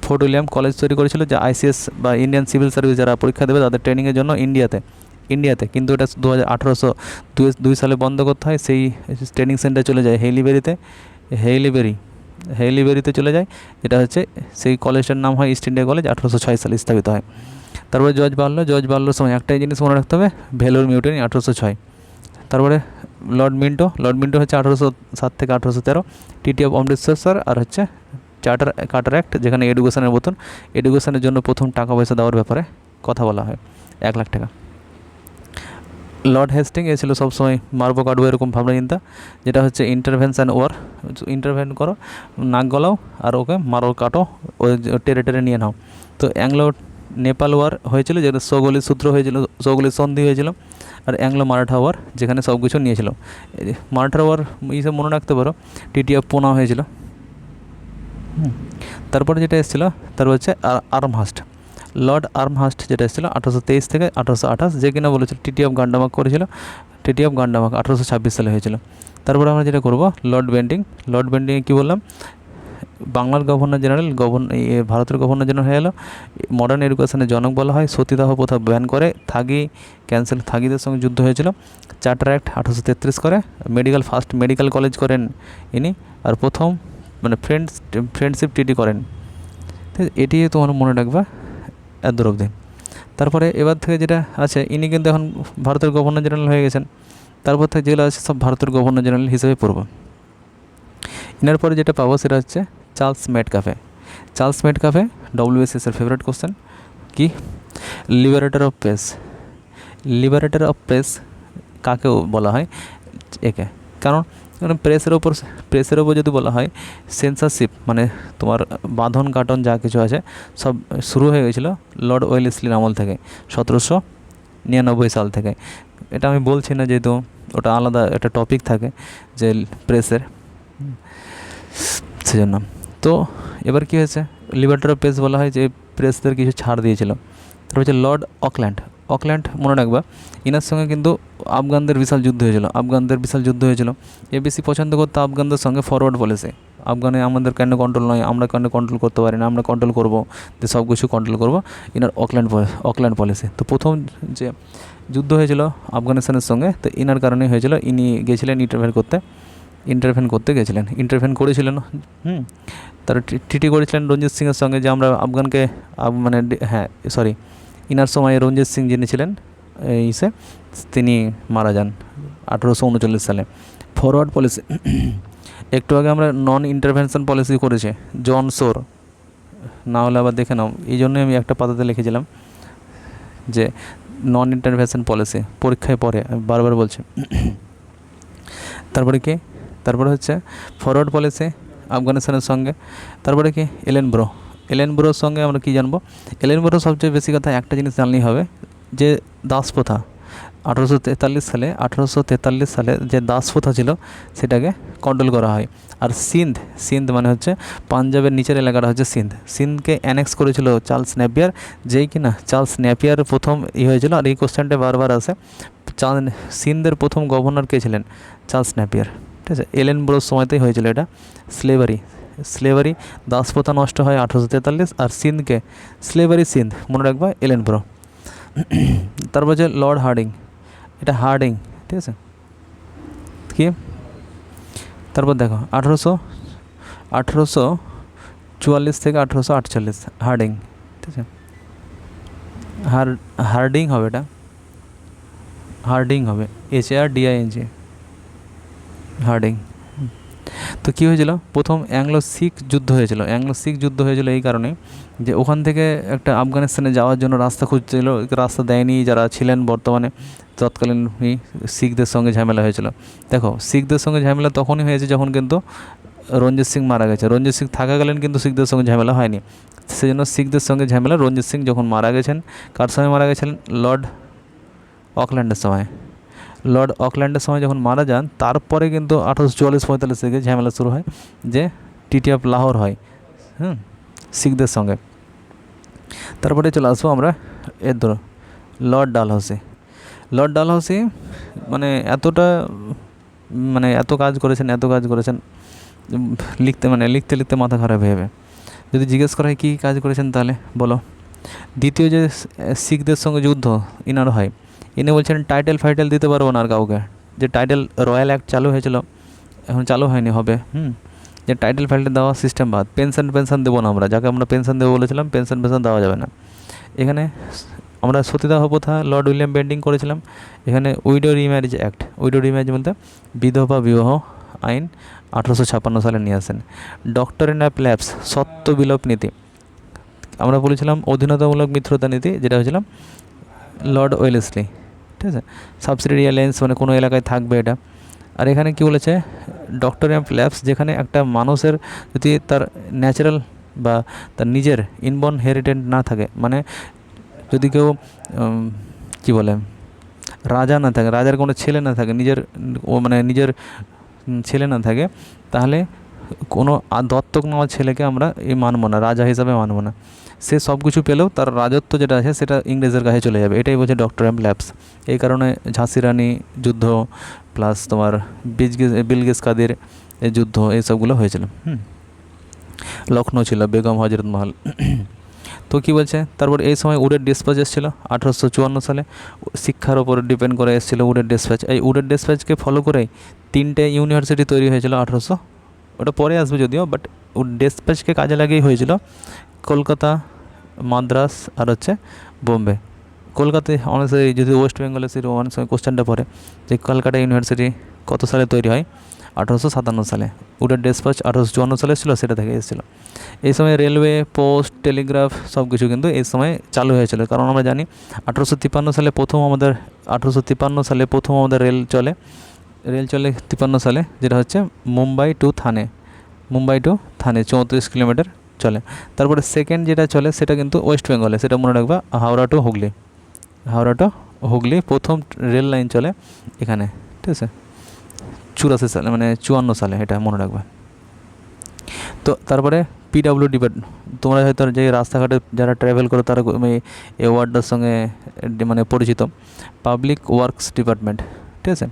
ফোর্ট উইলিয়াম কলেজ তৈরি করেছিল, যে আইসিএস বা ইন্ডিয়ান সিভিল সার্ভিস যারা পরীক্ষা দেবে তাদের ট্রেনিংয়ের জন্য ইন্ডিয়াতে। কিন্তু এটা 1802 সালে বন্ধ করতে হয়। সেই ট্রেনিং সেন্টার চলে যায় হেইলিবেরিতে চলে যায়, যেটা হচ্ছে সেই কলেজটার নাম হয় ইস্ট ইন্ডিয়া কলেজ। 1806 সালে স্থাপিত হয়। তারপরে জর্জ বার্লোর সময় একটাই জিনিস মনে রাখতে হবে, ভেলোর মিউটেনি 1806। তারপরে লর্ড মিন্টো হচ্ছে 1807 থেকে 1813। টিটি অফ অমৃতসর আর হচ্ছে কার্টার অ্যাক্ট, যেখানে এডুকেশনের জন্য প্রথম টাকা পয়সা দেওয়ার ব্যাপারে কথা বলা হয়, 1 লাখ টাকা। লর্ড হেস্টিং এ ছিল সবসময় মারবো কাটবো এরকম ভাবনা চিন্তা, যেটা হচ্ছে ইন্টারভেনশন ওয়ার, ইন্টারভেন করো, নাক গলাও আর ওকে মারো কাটো, ওই টেরে নিয়ে নাও। তো অ্যাংলো নেপাল ওয়ার হয়েছিল, যেটা সৌগলির সন্ধি হয়েছিল। আর অ্যাংলো মারাঠা ওয়ার, যেখানে সব কিছু নিয়েছিল। মারাঠা ওয়ার এইসব মনে রাখতে পারো। টিটি অফ পুনা হয়েছিল। তারপরে যেটা এসেছিলো তারপর হচ্ছে আর্মহাস্ট, লর্ড আর্মহাস্ট, যেটা এসেছিলো 1823 থেকে 1828, যে কিনা বলেছিল টিটি অফ গান্ডামাক করেছিল। টিটি অফ গান্ডামাক 1826 সালে হয়েছিল। তারপরে আমরা যেটা করবো লর্ড বেন্টিংয়ে কী বললাম, বাংলার ভারতের গভর্নর জেনারেল হয়ে এলো। মডার্ন এডুকেশনের জনক বলা হয়। সতীদাহ প্রথা ব্যান করে, থাগিদের সঙ্গে যুদ্ধ হয়েছিল। চার্টার অ্যাক্ট 1833 করে। ফার্স্ট মেডিকেল কলেজ করেন ইনি। আর প্রথম মানে ফ্রেন্ডশিপ ট্রিটি করেন। এটি তোমার মনে রাখবা এত দূর অবধি। তারপরে এবার থেকে যেটা আছে, ইনি কিন্তু এখন ভারতের গভর্নর জেনারেল হয়ে গেছেন। তারপর থেকে যেগুলো আছে সব ভারতের গভর্নর জেনারেল হিসেবে পড়ব। এনার পরে যেটা পাবো সেটা হচ্ছে চার্লস মেটকাফে, WBCS এর ফেভারিট কোশ্চেন। কি লিবারেটর অফ প্রেস কাকে বলা হয়? একে। কারণ প্রেসের ওপর যদি বলা হয়, সেন্সারশিপ মানে তোমার বাঁধন কাটন যা কিছু আছে সব শুরু হয়ে গেছিলো লর্ড ওয়েলেসলির আমল থেকে, 1799 সাল থেকে। এটা আমি বলছি না, যেহেতু ওটা আলাদা একটা টপিক থাকে যে প্রেসের, সেজন্য। তো এবার কী হয়েছে, লিবারেটর অফ প্রেস বলা হয় যে প্রেসদের কিছু ছাড় দিয়েছিল। তারপর হচ্ছে লর্ড অকল্যান্ড মনে রাখবা, ইনার সঙ্গে কিন্তু আফগানদের বিশাল যুদ্ধ হয়েছিল। এ বেশি পছন্দ করতো আফগানদের সঙ্গে ফরওয়ার্ড পলিসি। আফগানে আমাদের কেন কন্ট্রোল নয়, আমরা কেন কন্ট্রোল করতে পারি না, আমরা কন্ট্রোল করবো, যে সব কিছু কন্ট্রোল করবো, ইনার অকল্যান্ড পলিসি। তো প্রথম যে যুদ্ধ হয়েছিল আফগানিস্তানের সঙ্গে, তো ইনার কারণেই হয়েছিল। ইনি গেছিলেন ইন্টারভেন করেছিলেন। তারা ট্রিটি করেছিলেন রঞ্জিত সিংয়ের সঙ্গে, যে আমরা আফগানকে ইনার সময় রঞ্জিত সিং যিনি ছিলেন তিনি মারা যান 1839 সালে। ফরওয়ার্ড পলিসি, একটু আগে আমরা নন ইন্টারভেনশন পলিসি করেছি, জন সোর, না হলে আবার দেখে নাও। এই জন্যই আমি একটা পাতাতে লিখেছিলাম যে নন ইন্টারভেনশন পলিসি, পরীক্ষায় পড়ে আমি বারবার বলছি। তারপরে হচ্ছে ফরওয়ার্ড পলিসি আফগানিস্তানের সঙ্গে। তারপরে কি এলেন ব্রোর সঙ্গে আমরা কি জানবো, এলেন ব্রো সবচেয়ে বেশি কথা একটা জিনিস জানলেই হবে, যে দাসপ্রথা 1843 সালে যে দাসপ্রথা ছিল সেটাকে কন্ট্রোল করা হয়। আর সিন্ধ মানে হচ্ছে পাঞ্জাবের নিচের এলাকাটা হচ্ছে সিন্ধকে অ্যানেক্স করেছিল চার্লস নেপিয়ার, যেই কিনা চার্লস নেপিয়ার প্রথম হয়েছিল। আর এই কোশ্চেনটা বারবার আসে, সিন্ধের প্রথম গভর্নর কে ছিলেন? চার্লস নেপিয়ার, ঠিক আছে। এলেন ব্রোর সময়তেই হয়েছিল এটা। স্লেভারি দাসপ্রথা নষ্ট হয় 1843, আর সিন্ধকে সিন্ধ মনে রাখবা এলেন ব্রো। তারপর হচ্ছে লর্ড হার্ডিং, এটা হার্ডিং, ঠিক আছে কি। তারপর দেখো 1844 থেকে 1848 হার্ডিং, ঠিক আছে। হার্ডিং হবে, এটা হার্ডিং হবে, HARDING হার্ডিং। তো কী হয়েছিল, প্রথম অ্যাংলো শিখ যুদ্ধ হয়েছিল। অ্যাংলো শিখ যুদ্ধ হয়েছিল এই কারণে যে ওখান থেকে একটা আফগানিস্তানে যাওয়ার জন্য রাস্তা খুঁজছিল, রাস্তা দেয়নি যারা ছিলেন বর্তমানে তৎকালীন শিখদের সঙ্গে ঝামেলা হয়েছিল। দেখো শিখদের সঙ্গে ঝামেলা তখনই হয়েছে যখন কিন্তু রঞ্জিত সিং মারা গেছে। রঞ্জিত সিং থাকাকালীন কিন্তু শিখদের সঙ্গে ঝামেলা হয়নি, সেই জন্য শিখদের সঙ্গে ঝামেলা রঞ্জিত সিং যখন মারা গেছেন। কার সময় মারা গেছিলেন? লর্ড অকল্যান্ডের সময়। লর্ড অকল্যান্ডের সময় যখন মারা যান, তারপরে কিন্তু 1844-45 থেকে ঝামেলা শুরু হয়, যে টিটি অফ লাহোর হয় শিখদের সঙ্গে। তারপরে চলে আসবো আমরা এর ধরো লর্ড ডালহৌসি। লর্ড ডালহৌসি মানে এত কাজ করেছেন লিখতে লিখতে মাথা খারাপ হয়ে যাবে যদি জিজ্ঞেস করা হয় কী কাজ করেছেন, তাহলে বলো। দ্বিতীয় যে শিখদের সঙ্গে যুদ্ধ ইনার হয়, ইনি বলছেন টাইটেল দিতে পারবো না আর কাউকে। যে টাইটেল রয়্যাল অ্যাক্ট চালু হয়েছিল, এখন চালু হয়নি, হবে যে টাইটেল দেওয়া সিস্টেম বাদ। পেনশন দেবো না আমরা, যাকে আমরা পেনশন দেবো বলেছিলাম, পেনশন দেওয়া যাবে না। এখানে আমরা সতীদাহ প্রথা লর্ড উইলিয়াম বেন্টিং করেছিলাম। এখানে widow remarriage act, widow remarriage বলতে বিধবা বিবাহ আইন 1856 সালে নিয়ে আসেন। ডক্টরিন অফ ল্যাপস, সত্য বিলোপ নীতি। আমরা বলেছিলাম অধীনতামূলক মিত্রতা নীতি, যেটা হয়েছিলাম লর্ড ওয়েলেসলি, ঠিক আছে। সাবসিডিয়ারি অ্যালায়েন্স মানে কোনো এলাকায় থাকবে এটা। আর এখানে কি বলেছে, ডক্টরিন অফ ল্যাপস, যেখানে একটা মানুষের যদি তার ন্যাচারাল বা তার নিজের ইনবর্ন হেরিটেন্ট না থাকে, মানে যদি কেউ কী বলে রাজা না থাকে, রাজার কোনো ছেলে না থাকে, নিজের ছেলে না থাকে, তাহলে কোনো দত্তক নেওয়া ছেলেকে আমরা মানব না, রাজা হিসাবে মানব না। সে সব কিছু পেলেও তার রাজত্ব যেটা আছে সেটা ইংরেজের কাছে চলে যাবে, এটাই বলছে ডক্টর এম ল্যাপস। এই কারণে ঝাঁসি রানী যুদ্ধ প্লাস তোমার বিলগেস কাদের এই যুদ্ধ এইসবগুলো হয়েছিল। লখনৌ ছিল বেগম হজরত মহল। তো কী বলছে, তারপর এই সময় উডের ডিসপ্যাচ এসেছিলো 1854 সালে, শিক্ষার ওপর ডিপেন্ড করে এসেছিলো উডের ডিসপ্যাচ। এই উডের ডিসপ্যাচকে ফলো করেই 3টে ইউনিভার্সিটি তৈরি হয়েছিল 1800, ওটা পরে আসবে যদিও, বাট উড ডিসপ্যাচকে কাজে লাগিয়েই হয়েছিল। কলকাতা, মাদ্রাস আর বোম্বে। কলকাতায় অনেক যদি ওয়েস্ট বেঙ্গলে অনেক সময় কোশ্চেনটা পড়ে যে কলকাতা ইউনিভার্সিটি কত সালে তৈরি হয়, 1857 সালে। উডের ডিসপ্যাচ 1854 সালে ছিল, সেটা থেকে এসেছিলো। এই সময় রেলওয়ে, পোস্ট, টেলিগ্রাফ সব কিছু কিন্তু এই সময় চালু হয়েছিল, কারণ আমরা জানি 1853 সালে প্রথম আমাদের রেল চলে 53 সালে, যেটা হচ্ছে মুম্বাই টু থানে 34 কিলোমিটার চলে। তারপরে সেকেন্ড যেটা চলে সেটা কিন্তু ওয়েস্ট বেঙ্গলে, সেটা মনে রাখবা, হাওড়া টু হুগলি প্রথম রেল লাইন চলে এখানে, ঠিক আছে, 54 সালে, এটা মনে রাখবা। তো তারপরে পিডাব্লিউডি, তোমরা হয়তো যে রাস্তাঘাটে যারা ট্রাভেল করো তারা এই ওয়ার্ডটার সঙ্গে পরিচিত, পাবলিক ওয়ার্কস ডিপার্টমেন্ট, ঠিক আছে,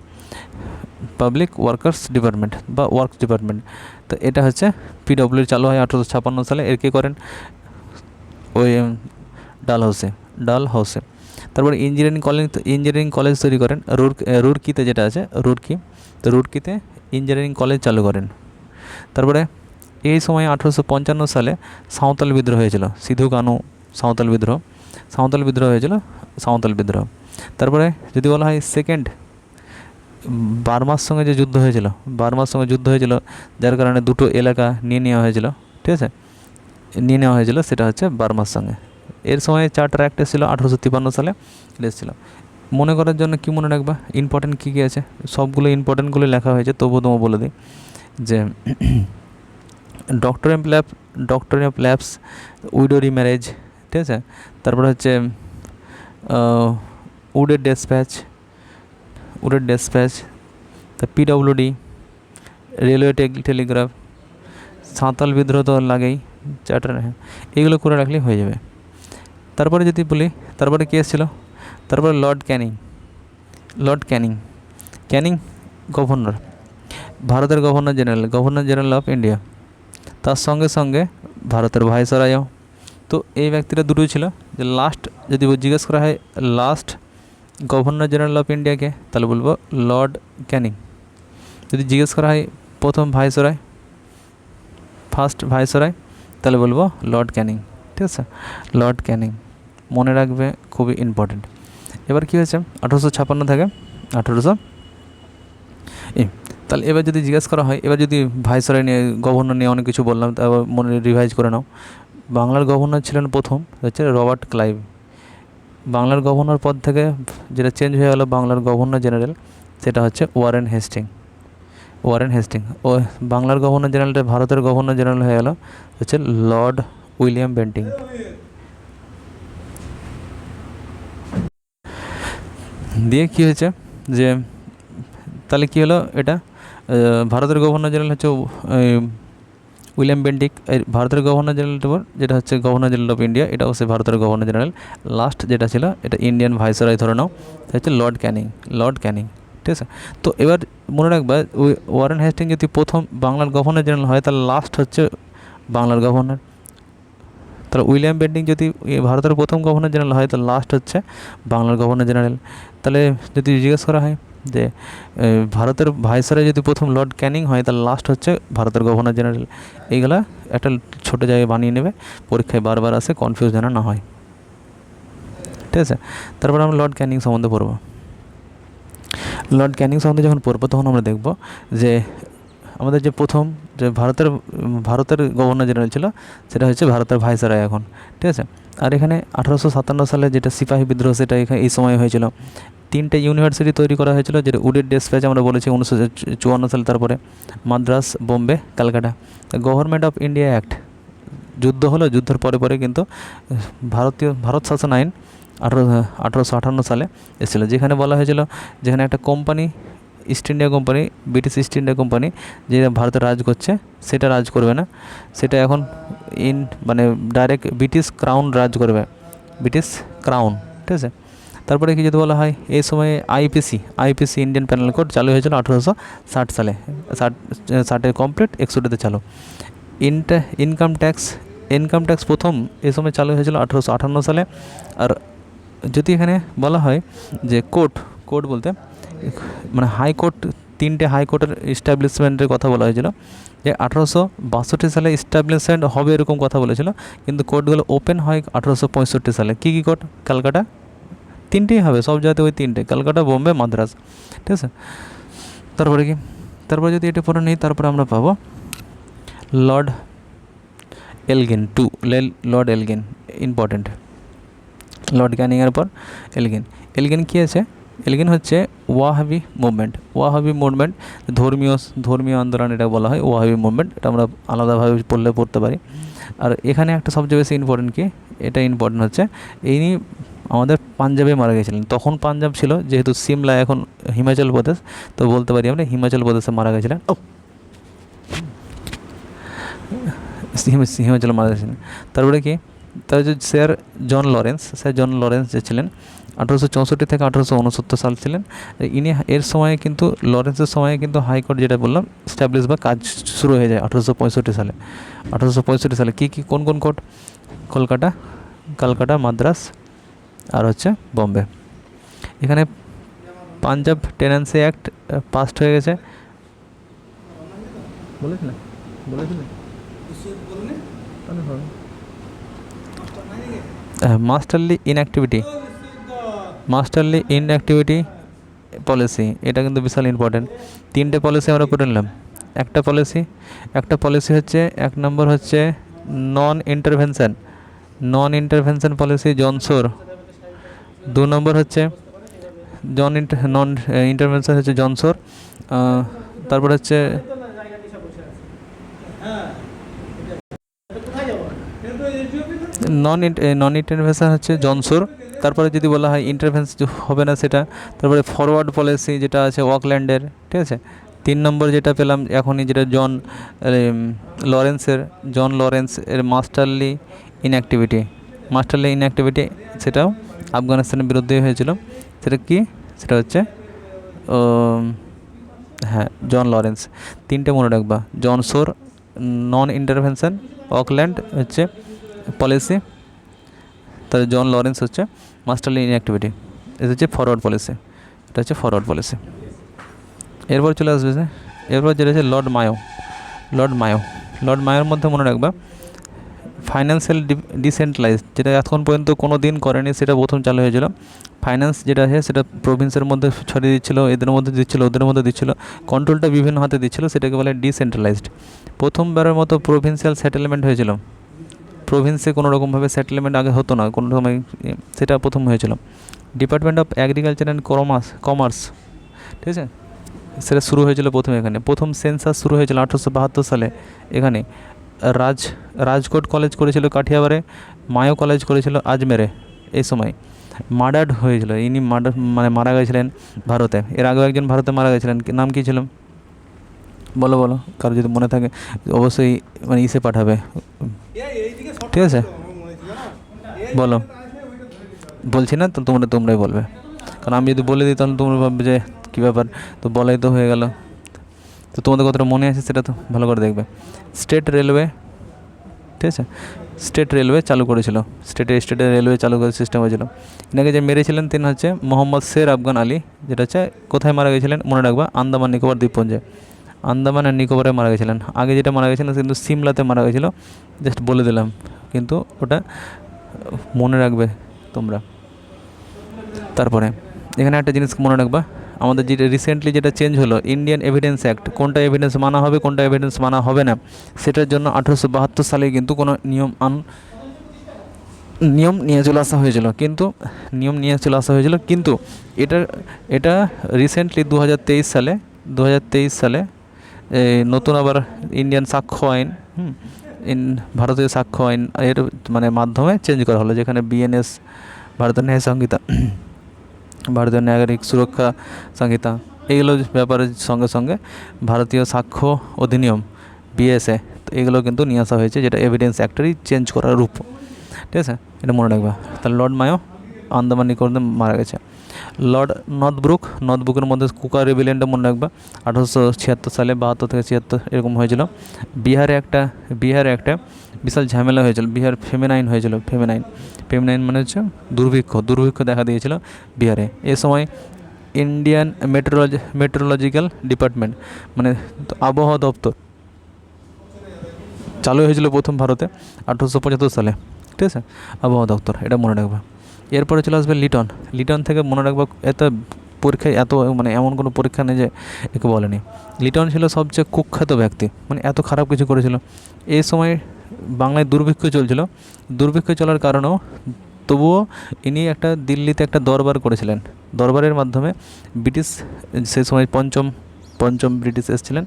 পাবলিক ওয়ার্কার্স ডিপার্টমেন্ট বা ওয়ার্কস ডিপার্টমেন্ট। তো এটা হচ্ছে পিডব্লিউ চালু হয় 1856 সালে। এর কে করেন, ওই ডালহাউসে। তারপর ইঞ্জিনিয়ারিং কলেজ তৈরি করেন রুরকিতে, যেটা আছে রুরকি, তো রুরকিতে ইঞ্জিনিয়ারিং কলেজ চালু করেন। তারপরে এই সময় 1855 সালে সাঁওতাল বিদ্রোহ হয়েছিল, সিধু কানু সাঁওতাল বিদ্রোহ হয়েছিল। তারপরে যদি বলা হয় সেকেন্ড বার্মার সঙ্গে যে যুদ্ধ হয়েছিল, যার কারণে দুটো এলাকা নিয়ে নেওয়া হয়েছিল, সেটা হচ্ছে বার্মার সঙ্গে। এর সময় চার্টার অ্যাক্ট এসেছিলো 1853 সালে এসেছিলো। মনে করার জন্য কি মনে রাখবা, ইম্পর্টেন্ট কী কী আছে, সবগুলো ইম্পর্টেন্টগুলো লেখা হয়েছে, তবুও তোমাকে বলে দিই যে doctor of lapse, widow remarriage, ঠিক আছে। তারপরে হচ্ছে উডের ডিসপ্যাচ, তা পিডব্লিউডি, রেলওয়ে টেলিগ্রাফ, সাঁওতাল বিদ্রোহ তো লাগেই, চার্টার, এগুলো করে রাখলেই হয়ে যাবে। তারপরে যদি বলি, তারপরে কী এসেছিলো, তারপরে লর্ড ক্যানিং গভর্নর, ভারতের গভর্নর জেনারেল অফ ইন্ডিয়া, তার সঙ্গে ভারতের ভাইসরয়ও। তো এই ব্যক্তিরা দুটোই ছিল। যে লাস্ট যদি জিজ্ঞেস করা হয় লাস্ট গভর্নর জেনারেল অফ ইন্ডিয়াকে, তাহলে বলবো লর্ড ক্যানিং। যদি জিজ্ঞেস করা হয় প্রথম ফার্স্ট ভাইসরয়, তাহলে বলবো লর্ড ক্যানিং, ঠিক আছে, লর্ড ক্যানিং মনে রাখবে, খুবই ইম্পর্টেন্ট। এবার কী হয়েছে 1856 থেকে তাহলে এবার যদি জিজ্ঞেস করা হয়, এবার যদি ভাইসরয় নিয়ে, গভর্নর নিয়ে অনেক কিছু বললাম, তারপর মনে রিভাইজ করে নাও। বাংলার গভর্নর ছিলেন প্রথম হচ্ছে রবার্ট ক্লাইভ। বাংলার গভর্নর পদ থেকে যেটা চেঞ্জ হয়ে গেলো বাংলার গভর্নর জেনারেল, সেটা হচ্ছে ওয়ারেন হেস্টিং। ওয়ারেন হেস্টিং ও বাংলার গভর্নর জেনারেলটা ভারতের গভর্নর জেনারেল হয়ে গেল হচ্ছে লর্ড উইলিয়াম বেন্টিং। দিয়ে কী হয়েছে যে তাহলে কী হলো, এটা ভারতের গভর্নর জেনারেল হচ্ছে উইলিয়াম বেন্টিক। ভারতের গভর্নর জেনারেল যেটা হচ্ছে গভর্নর জেনারেল অফ ইন্ডিয়া, এটা হচ্ছে ভারতের গভর্নর জেনারেল। লাস্ট যেটা ছিল এটা ইন্ডিয়ান ভাইসরয় ধরে নাও, এটা হচ্ছে লর্ড ক্যানিং। লর্ড ক্যানিং, ঠিক আছে। তো এবার মনে রাখবা, ওয়ারেন হেস্টিং যদি প্রথম বাংলার গভর্নর জেনারেল হয়, তাহলে লাস্ট হচ্ছে বাংলার গভর্নর। তাহলে উইলিয়াম বেন্টিং যদি ভারতের প্রথম গভর্নর জেনারেল হয়, তাহলে লাস্ট হচ্ছে বাংলার গভর্নর জেনারেল। তাহলে যদি জিজ্ঞেস করা হয় যে ভারতের ভাইসরয় যদি প্রথম লর্ড ক্যানিং হয়, তাহলে লাস্ট হচ্ছে ভারতের গভর্নর জেনারেল। এইগুলা একটা ছোটো জায়গায় বানিয়ে নেবে, পরীক্ষায় বারবার আসে, কনফিউজ যেন না হয়, ঠিক আছে। তারপর আমরা লর্ড ক্যানিং সম্বন্ধে পড়ব। লর্ড ক্যানিং সম্বন্ধে যখন পড়বো তখন আমরা দেখব যে আমাদের যে প্রথম যে ভারতের গভর্নর জেনারেল ছিল, সেটা হচ্ছে ভারতের ভাইসরয় এখন, ঠিক আছে। আর এখানে 1857 সালে যেটা সিপাহী বিদ্রোহ, সেটা এখানে এই সময় হয়েছিল। 3টে ইউনিভার্সিটি তৈরি করা হয়েছিল, যেটা উডেড ডেসপ্যাচ আমরা বলেছি 1954 সালে। তারপরে Madras, Bombay, Calcutta. Government of India act, যুদ্ধ হলো, যুদ্ধের পরে পরে কিন্তু ভারত শাসন আইন 1858 সালে এসেছিলো, যেখানে বলা হয়েছিল যেখানে একটা company, east India company, British East India company যেটা ভারতে রাজ করছে, সেটা রাজ করবে না, সেটা এখন মানে ডাইরেক্ট ব্রিটিশ ক্রাউন রাজ করবে, ব্রিটিশ ক্রাউন, ঠিক আছে। তারপরে কি যদি বলা হয়, এই সময়ে আইপিসি ইন্ডিয়ান প্যানেল কোড চালু হয়েছিল 1860 সালে, 60 কমপ্লিট, 61তে চালু। ইনকাম ট্যাক্স প্রথম এই সময় চালু হয়েছিল 1858 সালে। আর যদি এখানে বলা হয় যে কোর্ট বলতে মানে হাইকোর্ট, 3টে হাইকোর্টের এস্টাবলিশমেন্টের কথা বলা হয়েছিল, যে 1862 সালে এস্টাবলিশমেন্ট হবে এরকম কথা বলেছিল, কিন্তু কোর্টগুলো ওপেন হয় 1865 সালে। কী কোর্ট? ক্যালকাটা, 3টেই হবে সব জায়গাতে, ওই 3টে, ক্যালকাটা, বোম্বে, মাদ্রাস, ঠিক আছে। তারপরে কি, তারপরে যদি এটা পড়ে নিই, তারপরে আমরা পাবো Lord Elgin Lord Elgin, important. Lord ক্যানিংয়ের পর এলগিন কী আছে? এলগিন হচ্ছে ওয়াহাবি মুভমেন্ট, ধর্মীয় আন্দোলন এটা বলা হয়, ওয়াহাবি মুভমেন্ট। এটা আমরা আলাদাভাবে পড়তে পারি। আর এখানে একটা সবচেয়ে বেশি ইম্পর্টেন্ট কি, এটা ইম্পর্টেন্ট হচ্ছে ইনি আমাদের পাঞ্জাবে মারা গেছিলেন। তখন পাঞ্জাব ছিল, যেহেতু সিমলা এখন হিমাচল প্রদেশ, তো বলতে পারি আমরা হিমাচল প্রদেশে মারা গেছিলেন। হিমাচল মারা গেছিলেন। তারপরে কি, তার যে স্যার জন লরেন্স যে ছিলেন 1864 থেকে 1869 সাল ছিলেন ইনি। এর সময়ে কিন্তু লরেন্সের সময়ে কিন্তু হাইকোর্ট যেটা বললাম স্ট্যাবলিশ বা কাজ শুরু হয়ে যায় 1865 সালে। 1865 সালে কী কোন কোর্ট? কলকাতা, মাদ্রাস আর হচ্ছে বোম্বে। এখানে পাঞ্জাব টেনেন্সি অ্যাক্ট পাস্ট হয়ে গেছে, বলেছিলেন মাস্টারলি ইনঅ্যাক্টিভিটি পলিসি, এটা কিন্তু বিশাল ইম্পর্টেন্ট। 3টে পলিসি আমরা করে নিলাম। একটা পলিসি হচ্ছে, 1 নম্বর হচ্ছে নন ইন্টারভেনশন পলিসি, জনসোর। 2 নম্বর হচ্ছে নন ইন্টারভেনশন হচ্ছে জনসোর। তারপর হচ্ছে নন ইন্টারভেনশন হচ্ছে জনসোর। তারপরে যদি বলা হয় ইন্টারভেনশন হবে না সেটা, তারপরে ফরওয়ার্ড পলিসি যেটা আছে অকল্যান্ডের, ঠিক আছে। 3 নম্বর যেটা পেলাম এখনই, যেটা জন লরেন্স এর মাস্টারলি ইনঅ্যাক্টিভিটি, সেটাও আফগানিস্তানের বিরুদ্ধে হয়েছিল। সেটা হচ্ছে জন লরেন্স। 3টে মনে রাখবা, জনসোর, নন ইন্টারভেনশন, অকল্যান্ড হচ্ছে পলিসি, তাহলে জন লরেন্স হচ্ছে মাস্টারলি ইনঅ্যাক্টিভিটি। এটা হচ্ছে ফরওয়ার্ড পলিসি। এরপর চলে আসবে এরপর যেটা হচ্ছে লর্ড মায়োর মধ্যে মনে রাখবা ফাইন্যান্সিয়াল ডিসেন্ট্রালাইজড, যেটা এখন পর্যন্ত কোনো দিন করেনি, সেটা প্রথম চালু হয়েছিল। ফাইন্যান্স যেটা আছে সেটা প্রভিন্সের মধ্যে ছড়িয়ে দিচ্ছিলো, এদের মধ্যে দিচ্ছিলো, ওদের মধ্যে দিচ্ছিলো, কন্ট্রোলটা বিভিন্ন হাতে দিচ্ছিলো, সেটাকে বলে ডিসেন্ট্রালাইজড। প্রথমবারের মতো প্রভিন্সিয়াল সেটেলমেন্ট হয়েছিল, প্রভিন্সে কোনো রকমভাবে সেটেলমেন্ট আগে হতো না কোনো সময়, সেটা প্রথম হয়েছিল। Department of agriculture and commerce, ঠিক আছে, সেটা শুরু হয়েছিল প্রথম এখানে। প্রথম সেন্সাস শুরু হয়েছিল 1872 সালে এখানে। রাজকোট কলেজ করেছিল কাঠিয়াবারে, মায়ো কলেজ করেছিল আজমেরে। এই সময় মার্ডার্ড হয়েছিল, ইনি মারা গেছিলেন ভারতে। এর আগেও একজন ভারতে মারা গেছিলেন, নাম কী ছিল বলো বলো, কারো যদি মনে থাকে অবশ্যই ইসে পাঠাবে, ঠিক আছে বলো। বলছি না তো, তোমরাই বলবে, কারণ আমি যদি বলে দিই তাহলে তোমরা ভাববে যে কী ব্যাপার, তো বলাই তো হয়ে গেল। তো তোমাদের কতটা মনে আছে সেটা তো ভালো করে দেখবে। স্টেট রেলওয়ে, ঠিক আছে, স্টেট রেলওয়ে চালু করেছিল, স্টেটে রেলওয়ে চালু করে সিস্টেম হয়েছিল। এনাকে যে মেরেছিলেন তিনি হচ্ছে মোহাম্মদ শের আফগান আলী, যেটা হচ্ছে কোথায় মারা গেছিলেন মনে রাখবা, আন্দামান নিকোবর দ্বীপপুঞ্জে, আন্দামান আর নিকোবরে মারা গেছিলেন। আগে যেটা মারা গেছিলেন কিন্তু সিমলাতে মারা গেছিল, জাস্ট বলে দিলাম, কিন্তু ওটা মনে রাখবে তোমরা। তারপরে এখানে একটা জিনিস মনে রাখবা, আমাদের যেটা রিসেন্টলি যেটা চেঞ্জ হলো ইন্ডিয়ান এভিডেন্স অ্যাক্ট, কোনটা এভিডেন্স মানা হবে কোনটা এভিডেন্স মানা হবে না, সেটার জন্য 1872 সালে কিন্তু কোনো নিয়ম নিয়ে চলে আসা হয়েছিল, কিন্তু এটা রিসেন্টলি 2023 সালে নতুন আবার ইন্ডিয়ান সাক্ষ্য আইন, ভারতীয় সাক্ষ্য আইন এর মাধ্যমে চেঞ্জ করা হলো, যেখানে বিএনএস, ভারতের ন্যায় সংহিতা, ভারতীয় নাগরিক সুরক্ষা সংহিতা, এইগুলো ব্যাপারের সঙ্গে সঙ্গে ভারতীয় সাক্ষ্য অধিনিয়ম বিএসএ, তো এগুলো কিন্তু নিয়ে আসা হয়েছে, যেটা এভিডেন্স অ্যাক্টেরই চেঞ্জ করার রূপ, ঠিক আছে, এটা মনে রাখবা। তাহলে লর্ড মায়ো আন্দামান নিকোবরে মারা গেছে। লর্ড নর্থব্রুকের মধ্যে কুকা রেভিলিয়নটা মনে রাখবা, 1876 সালে, 72 থেকে 76 এরকম হয়েছিল। বিহারে একটা বিশাল ঝামেলা হয়েছিল, বিহার ফেমিনাইন হয়েছিল, ফেমিনাইন মানে হচ্ছে দুর্ভিক্ষ দেখা দিয়েছিল বিহারে। এ সময় ইন্ডিয়ান মেট্রোলজিক্যাল ডিপার্টমেন্ট আবহাওয়া দপ্তর চালু হয়েছিল প্রথম ভারতে 1875 সালে, ঠিক আছে, আবহাওয়া দপ্তর, এটা মনে রাখবা। এরপরে চলে আসবে লিটন থেকে মনে রাখবা, এত পরীক্ষায় এত এমন কোনো পরীক্ষা নেই যে একে বলেনি। লিটন ছিল সবচেয়ে কুখ্যাত ব্যক্তি, এত খারাপ কিছু করেছিল। এই সময় বাংলায় দুর্ভিক্ষ চলার কারণেও তবুও ইনি দিল্লিতে একটা দরবার করেছিলেন, দরবারের মাধ্যমে ব্রিটিশ, সেই সময় পঞ্চম ব্রিটিশ এসেছিলেন,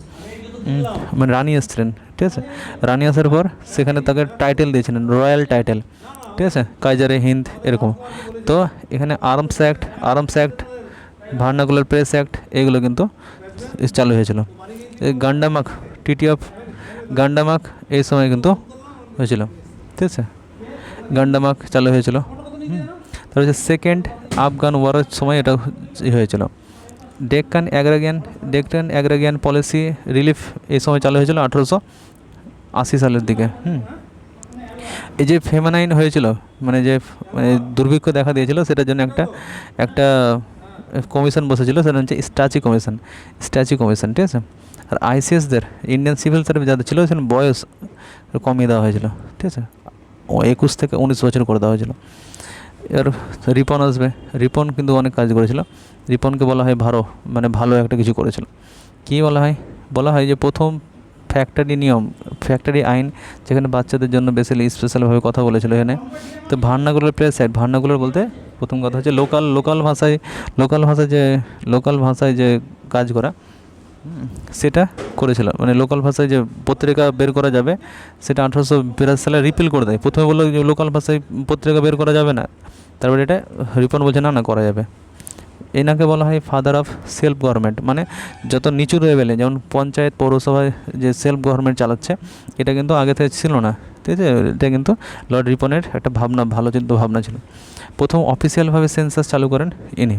রানী এসেছিলেন, ঠিক আছে, রানী আসার পর সেখানে তাকে টাইটেল দিয়েছিলেন, রয়্যাল টাইটেল, ঠিক আছে, কাইজারে হিন্দ এরকম। তো এখানে arms act, vernacular press act, এগুলো কিন্তু চালু হয়েছিল। গান্ডামাক, টিটি অফ গান্ডামাক এই সময় কিন্তু হয়েছিল, ঠিক আছে, গান্ডামাক চালু হয়েছিল। তারপর হচ্ছে সেকেন্ড আফগান ওয়ারের সময় এটা হয়েছিল। ডেক্কান অ্যাগ্রারিয়ান পলিসি রিলিফ এই সময় চালু হয়েছিল 1880 সালের দিকে। এই যে ফেমিনাইন হয়েছিল, যে দুর্ভিক্ষ দেখা দিয়েছিল, সেটার জন্য একটা কমিশন বসেছিল, সেটা হচ্ছে স্ট্যাচি কমিশন, ঠিক আছে। আর আইসিএসদের, ইন্ডিয়ান সিভিল সার্ভিস যাদের ছিল, সেখানে বয়স কমিয়ে দেওয়া হয়েছিল, ঠিক আছে, 21 থেকে 19 বছর করে দেওয়া হয়েছিল। এর রিপন আসবে, রিপন কিন্তু অনেক কাজ করেছিল, রিপনকে বলা হয় ভালো একটা কিছু করেছিল। কী বলা হয় যে প্রথম ফ্যাক্টরি আইন, যেখানে বাচ্চাদের জন্য স্পেশালভাবে কথা বলেছিল এখানে। তো ভার্নাকুলার প্রেস অ্যাক্ট, ভার্নাকুলার বলতে প্রথম কথা হচ্ছে লোকাল ভাষায় যে কাজ করা, সেটা করেছিল, লোকাল ভাষায় যে পত্রিকা বের করা যাবে, সেটা 1882 সালে রিপিল করে দেয়। প্রথমে বললো যে লোকাল ভাষায় পত্রিকা বের করা যাবে না, তারপরে এটা রিপন বলছে না করা যাবে। এনাকে বলা হয় ফাদার অফ সেলফ গভর্নমেন্ট, যত নিচু লেভেলে, যেমন পঞ্চায়েত পৌরসভায় যে সেলফ গভর্নমেন্ট চালাচ্ছে, এটা কিন্তু আগে থেকে ছিল না, ঠিক আছে, এটা কিন্তু লর্ড রিপনের একটা ভালো চিন্তা ভাবনা ছিল। প্রথম অফিসিয়ালভাবে সেন্সাস চালু করেন ইনি।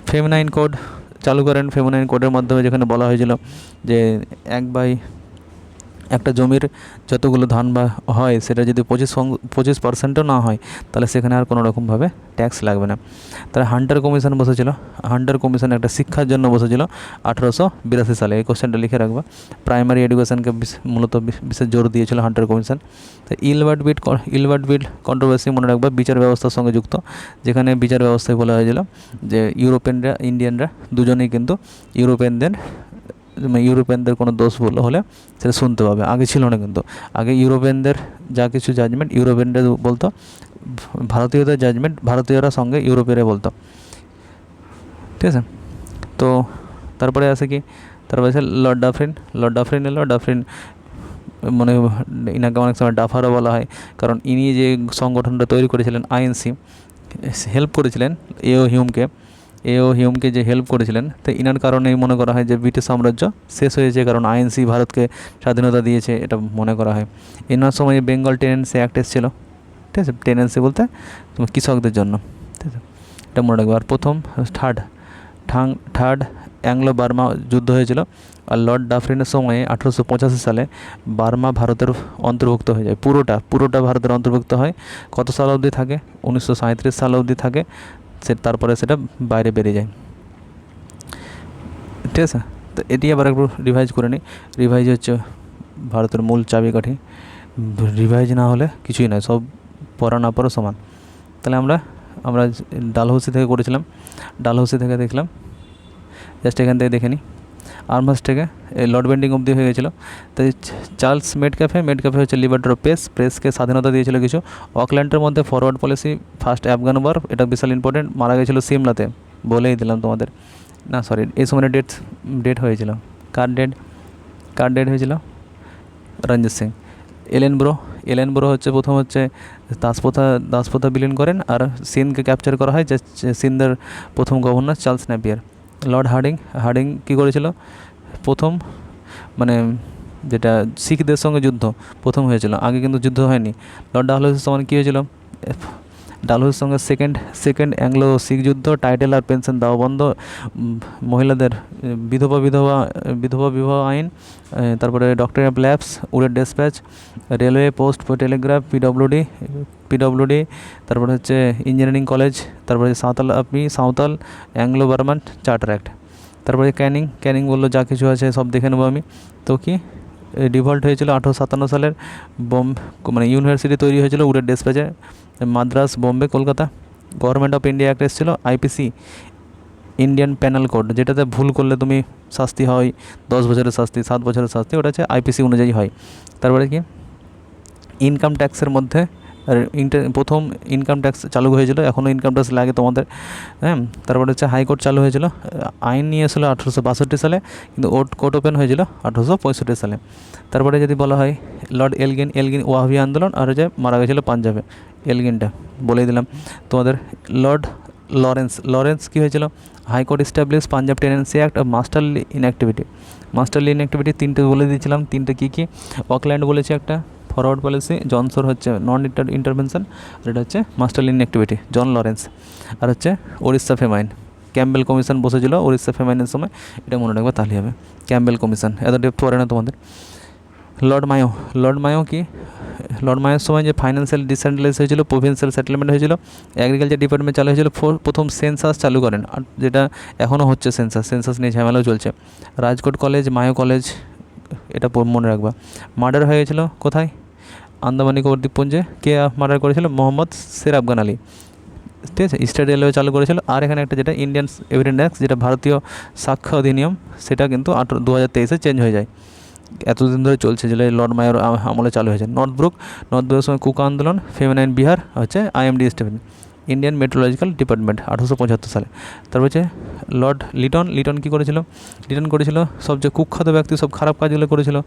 ফেমিনাইন কোড চালু করেন, ফেমিনাইন কোডের মাধ্যমে যেখানে বলা হয়েছিল যে একটা জমির যতগুলো ধান বা হয় সেটা যদি 25% না হয় তাহলে সেখানে আর কোনো রকমভাবে ট্যাক্স লাগবে না। তাহলে হান্টার কমিশন বসেছিল। হান্টার কমিশন একটা শিক্ষার জন্য বসেছিল 1882 সালে। এই কোশ্চেনটা লিখে রাখবা। প্রাইমারি এডুকেশনকে মূলত বিশেষ জোর দিয়েছিল হান্টার কমিশন। তো ইলবার্ট বিল কন্ট্রোভার্সি মনে রাখবা, বিচার ব্যবস্থার সঙ্গে যুক্ত, যেখানে বিচার ব্যবস্থায় বলা হয়েছিল যে ইন্ডিয়ানরা দুজনেই কিন্তু ইউরোপিয়ানদের কোনো দোষ হলে সেটা শুনতে পাবে। আগে ছিল না, কিন্তু আগে ইউরোপিয়ানদের যা কিছু জাজমেন্ট ইউরোপিয়ানরা বলতো, ভারতীয়দের জাজমেন্ট ভারতীয়রা সঙ্গে ইউরোপীয়রা বলতো। ঠিক আছে, তো তারপরে আছে কি, তারপরে আছে লর্ড ডাফরিন এলো। ডাফরিন মানে ইনাকে অনেক সময় ডাফারও বলা হয়, কারণ ইনি যে সংগঠনটা তৈরি করেছিলেন আইএনসি, হেল্প করেছিলেন এও হিউমকে যে হেল্প করেছিলেন। তো ইনার কারণেই মনে করা হয় যে ব্রিটিশ সাম্রাজ্য শেষ হয়েছে, কারণ আইএনসি ভারতকে স্বাধীনতা দিয়েছে, এটা মনে করা হয়। এনার সময় বেঙ্গল টেনেন্সি অ্যাক্ট এসেছিলো। ঠিক আছে, টেনেন্সি বলতে তোমার কৃষকদের জন্য। ঠিক আছে, এটা মনে রাখবে। আর প্রথম থার্ড অ্যাংলো বার্মা যুদ্ধ হয়েছিল। আর লর্ড ডাফরিনের সময়ে 1885 সালে বার্মা ভারতের অন্তর্ভুক্ত হয়ে যায়। পুরোটা ভারতের অন্তর্ভুক্ত হয়। কত সাল অবধি থাকে? 1937 সাল অবধি থাকে। তারপরে সেটা বাইরে বেরিয়ে যায়। ঠিক আছে, তো এটি আবার একটু রিভাইজ করে নিই। রিভাইজ হচ্ছে ভারতের মূল চাবিকাঠি। রিভাইজ না হলে কিছুই নয়, সব পড়া না পড়া সমান। তাহলে আমরা ডালহৌসি থেকে করেছিলাম, ডালহৌসি থেকে দেখলাম, জাস্ট এখান থেকে দেখে নিই। আর্মহার্স্ট থেকে লর্ড বেন্টিং অবধি হয়ে গেছিলো। তাই চার্লস মেটক্যাফে হচ্ছে লিবার্টার অফ প্রেসকে স্বাধীনতা দিয়েছিল কিছু। অকল্যান্ডের মধ্যে forward policy, first Afghan war, এটা বিশাল ইম্পর্টেন্ট। মারা গেছিলো সিমলাতে, বলেই দিলাম তোমাদের। না সরি, এই সময় ডেট হয়েছিল। কার ডেট হয়েছিল? রঞ্জিত সিং। এলেন ব্রো হচ্ছে প্রথম দাসপ্রথা বিলীন করেন, আর সিন্ধকে ক্যাপচার করা হয়, যে সিন্ধের প্রথম governor Charles Napier. Lord Hardinge কী করেছিল? প্রথম মানে যেটা শিখদের সঙ্গে যুদ্ধ প্রথম হয়েছিল, আগে কিন্তু যুদ্ধ হয়নি। লর্ড ডালহৌসির সময় কী হয়েছিল? ডালহৌসির সঙ্গে সেকেন্ড অ্যাংলো শিখ যুদ্ধ, টাইটেল আর পেনশন দেওয়া বন্ধ, মহিলাদের বিধবা বিবাহ আইন, তারপরে ডক্টর অফ ল্যাবস, উডের despatch, railway post telegraph, PWD, তারপরে হচ্ছে ইঞ্জিনিয়ারিং কলেজ, তারপরে Santhal Anglo Burman charter act. তারপরে ক্যানিং বললো যা কিছু আছে সব দেখে নেবো আমি। তো কি ডিভল্ট হয়েছিল 1857 সালের মানে ইউনিভার্সিটি তৈরি হয়েছিল উডের ডেসপ্যাচে, Madras, Bombay, Kolkata. Government of India act এসেছিলো, আইপিসি ইন্ডিয়ান প্যানাল কোড, যেটাতে ভুল করলে তুমি শাস্তি হয় 10 বছরের শাস্তি, 7 বছরের শাস্তি, ওটা হচ্ছে আইপিসি অনুযায়ী হয়। তারপরে কি ইনকাম ট্যাক্সের মধ্যে প্রথম ইনকাম ট্যাক্স চালু হয়েছিল, এখনও ইনকাম ট্যাক্স লাগে তোমাদের। হ্যাঁ, তারপরে হচ্ছে হাইকোর্ট চালু হয়েছিল। আইন নিয়ে এসেছিলো 1862 সালে, কিন্তু কোর্ট ওপেন হয়েছিল 1865 সালে। তারপরে যদি বলা হয় লর্ড এলগিন ওয়াহাবি আন্দোলন, আর যে মারা গেছিলো পাঞ্জাবে, এলগিনটা বলেই দিলাম তোমাদের। লর্ড লরেন্স কী হয়েছিল? High court establish Punjab tenancy act, masterly inactivity তিনটে বলে দিয়েছিলাম। তিনটে কী অকল্যান্ড বলেছি একটা, ফরওয়ার্ড পলিসি, জনসোর হচ্ছে নন ইন্টারভেনশন, আর এটা হচ্ছে মাস্টারলি ইনঅ্যাক্টিভিটি জন লরেন্স। আর হচ্ছে ওড়িশা ফেমাইন, ক্যাম্বেল কমিশন বসেছিল উড়িষ্যা ফেমাইনের সময়, এটা মনে রাখবে তাহলে হবে। ক্যাম্বেল কমিশন এত ডেপথ পড়ে না তোমাদের। লর্ড মায়ো কি? লর্ড মায়োর সময় যে ফাইন্যান্সিয়াল ডিসেন্ট্রালাইজ হয়েছিল, প্রভিন্সিয়াল সেটেলমেন্ট হয়েছিল, এগ্রিকালচার ডিপার্টমেন্ট চালু হয়েছিল, প্রথম সেন্সাস চালু করেন, আর যেটা এখনও হচ্ছে সেন্সাস নিয়ে ঝামেলাও চলছে। রাজকোট কলেজ, মায়ো কলেজ, এটা মনে রাখবা। মার্ডার হয়ে গেছিলো কোথায়? আন্দামান নিকোবর দ্বীপপুঞ্জে। কে মার্ডার করেছিল? মোহাম্মদ শের আফগান আলী। ঠিক আছে, স্টেট রেলওয়ে চালু করেছিল। আর এখানে একটা যেটা ইন্ডিয়ান এভিডেন্স, যেটা ভারতীয় সাক্ষ্য অধিনিয়ম, সেটা কিন্তু 2023-এ চেঞ্জ হয়ে যায়। এতদিন ধরে চলছে, যেটা লর্ড মায়োর আমলে চালু হয়েছে। নর্থ ব্রুকের সময় কুকা আন্দোলন, ফেমিনাইন বিহার হচ্ছে আইএমডি স্টেফেন। ইন্ডিয়ান মেট্রোলজিক্যাল ডিপার্টমেন্ট 1875 সালে। তারপর হচ্ছে লর্ড লিটন কী করেছিল? লিটন করেছিল সবচেয়ে কুখ্যাত ব্যক্তি, সব খারাপ কাজগুলো করেছিল।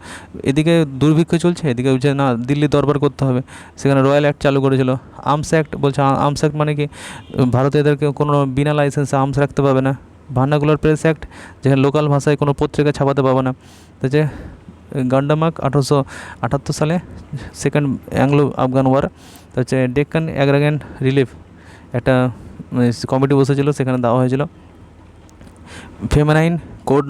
এদিকে দুর্ভিক্ষ চলছে, এদিকে হচ্ছে না দিল্লি দরবার করতে হবে, সেখানে রয়্যাল অ্যাক্ট চালু করেছিল। আর্মস অ্যাক্ট বলছে, আর্মস অ্যাক্ট মানে কি? ভারতে এদেরকে কোনো বিনা লাইসেন্সে আর্মস রাখতে পাবে না। ভার্নাকুলার প্রেস অ্যাক্ট, যেখানে লোকাল ভাষায় কোনো পত্রিকা ছাপাতে পাবে না। তো যে গান্ডামার্ক 1878 সালে, সেকেন্ড অ্যাংলো আফগান ওয়ার। তো হচ্ছে ডেক্কান অ্যাগ্রাগান রিলিফ, একটা কমিটি বসেছিল, সেখানে দেওয়া হয়েছিল। ফেমিনাইন কোড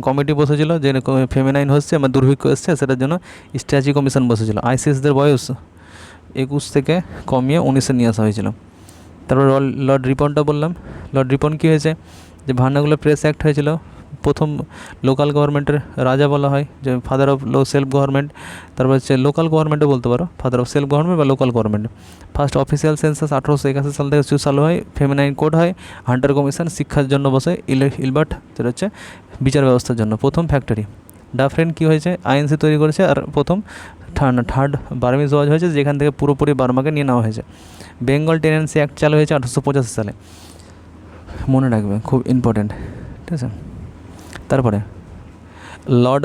কমিটি বসেছিল, যে ফেমিনাইন হচ্ছে আমার দুর্ভিক্ষ এসছে সেটার জন্য স্ট্যাচি কমিশন বসেছিল। আইসিএসদের বয়স 21 থেকে কমিয়ে 19-এ নিয়ে আসা হয়েছিল। তারপর লর্ড রিপনটা বললাম। লর্ড রিপন কী হয়েছে, যে ভার্নাকুলার প্রেস অ্যাক্ট হয়েছিল, প্রথম লোকাল গভর্নমেন্টের রাজা বলা হয়, যে ফাদার অফ সেলফ গভর্নমেন্ট। তারপর হচ্ছে লোকাল গভর্নমেন্টও বলতে পারো, ফাদার অফ সেলফ গভর্নমেন্ট বা local government. First official census 1881 সাল থেকে চালু হয়। ফেমিনাইন কোড হয়। হান্টার কমিশন শিক্ষার জন্য বসে। ইলবার্ট যেটা হচ্ছে বিচার ব্যবস্থার জন্য। প্রথম ফ্যাক্টরি ডাফরেন কী হয়েছে, আইএনসি তৈরি করেছে। আর প্রথম থার্ড বার্মিজ ওয়াজ হয়েছে, যেখান থেকে পুরোপুরি বার্মাকে নিয়ে নেওয়া হয়েছে। বেঙ্গল টেনেন্সি অ্যাক্ট চালু হয়েছে 1885 সালে, মনে রাখবে, খুব ইম্পর্টেন্ট, ঠিক আছে। তারপরে লর্ড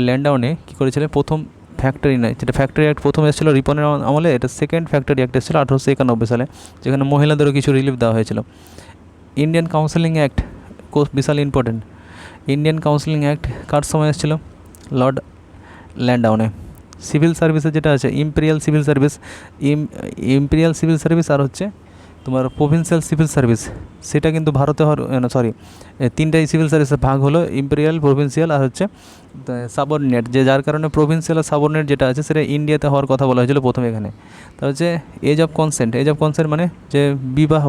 ল্যান্ডাউনে কী করেছিলেন, প্রথম ফ্যাক্টরি নয়, যেটা ফ্যাক্টরি অ্যাক্ট প্রথম এসেছিলো রিপনের আমলে, এটা সেকেন্ড ফ্যাক্টরি অ্যাক্ট এসেছিলো 1891 সালে, যেখানে মহিলাদেরও কিছু রিলিফ দেওয়া হয়েছিল। ইন্ডিয়ান কাউন্সিলিং অ্যাক্ট বিশাল ইম্পর্টেন্ট। ইন্ডিয়ান কাউন্সিলিং অ্যাক্ট কার সময় এসেছিলো, লর্ড ল্যান্ডাউনে। সিভিল সার্ভিসে যেটা আছে ইম্পেরিয়াল সিভিল সার্ভিস আর হচ্ছে তোমার প্রভিন্সিয়াল সিভিল সার্ভিস, সেটা কিন্তু ভারতে তিনটাই সিভিল সার্ভিসের ভাগ হলো, ইম্পেরিয়াল, প্রভিন্সিয়াল আর হচ্ছে সাবঅর্ডিনেট, যার কারণে প্রভিন্সিয়াল আর সাবঅর্ডিনেট যেটা আছে সেটা ইন্ডিয়াতে হওয়ার কথা বলা হয়েছিল প্রথমে এখানে। তা হচ্ছে এজ অফ কনসেন্ট মানে যে বিবাহ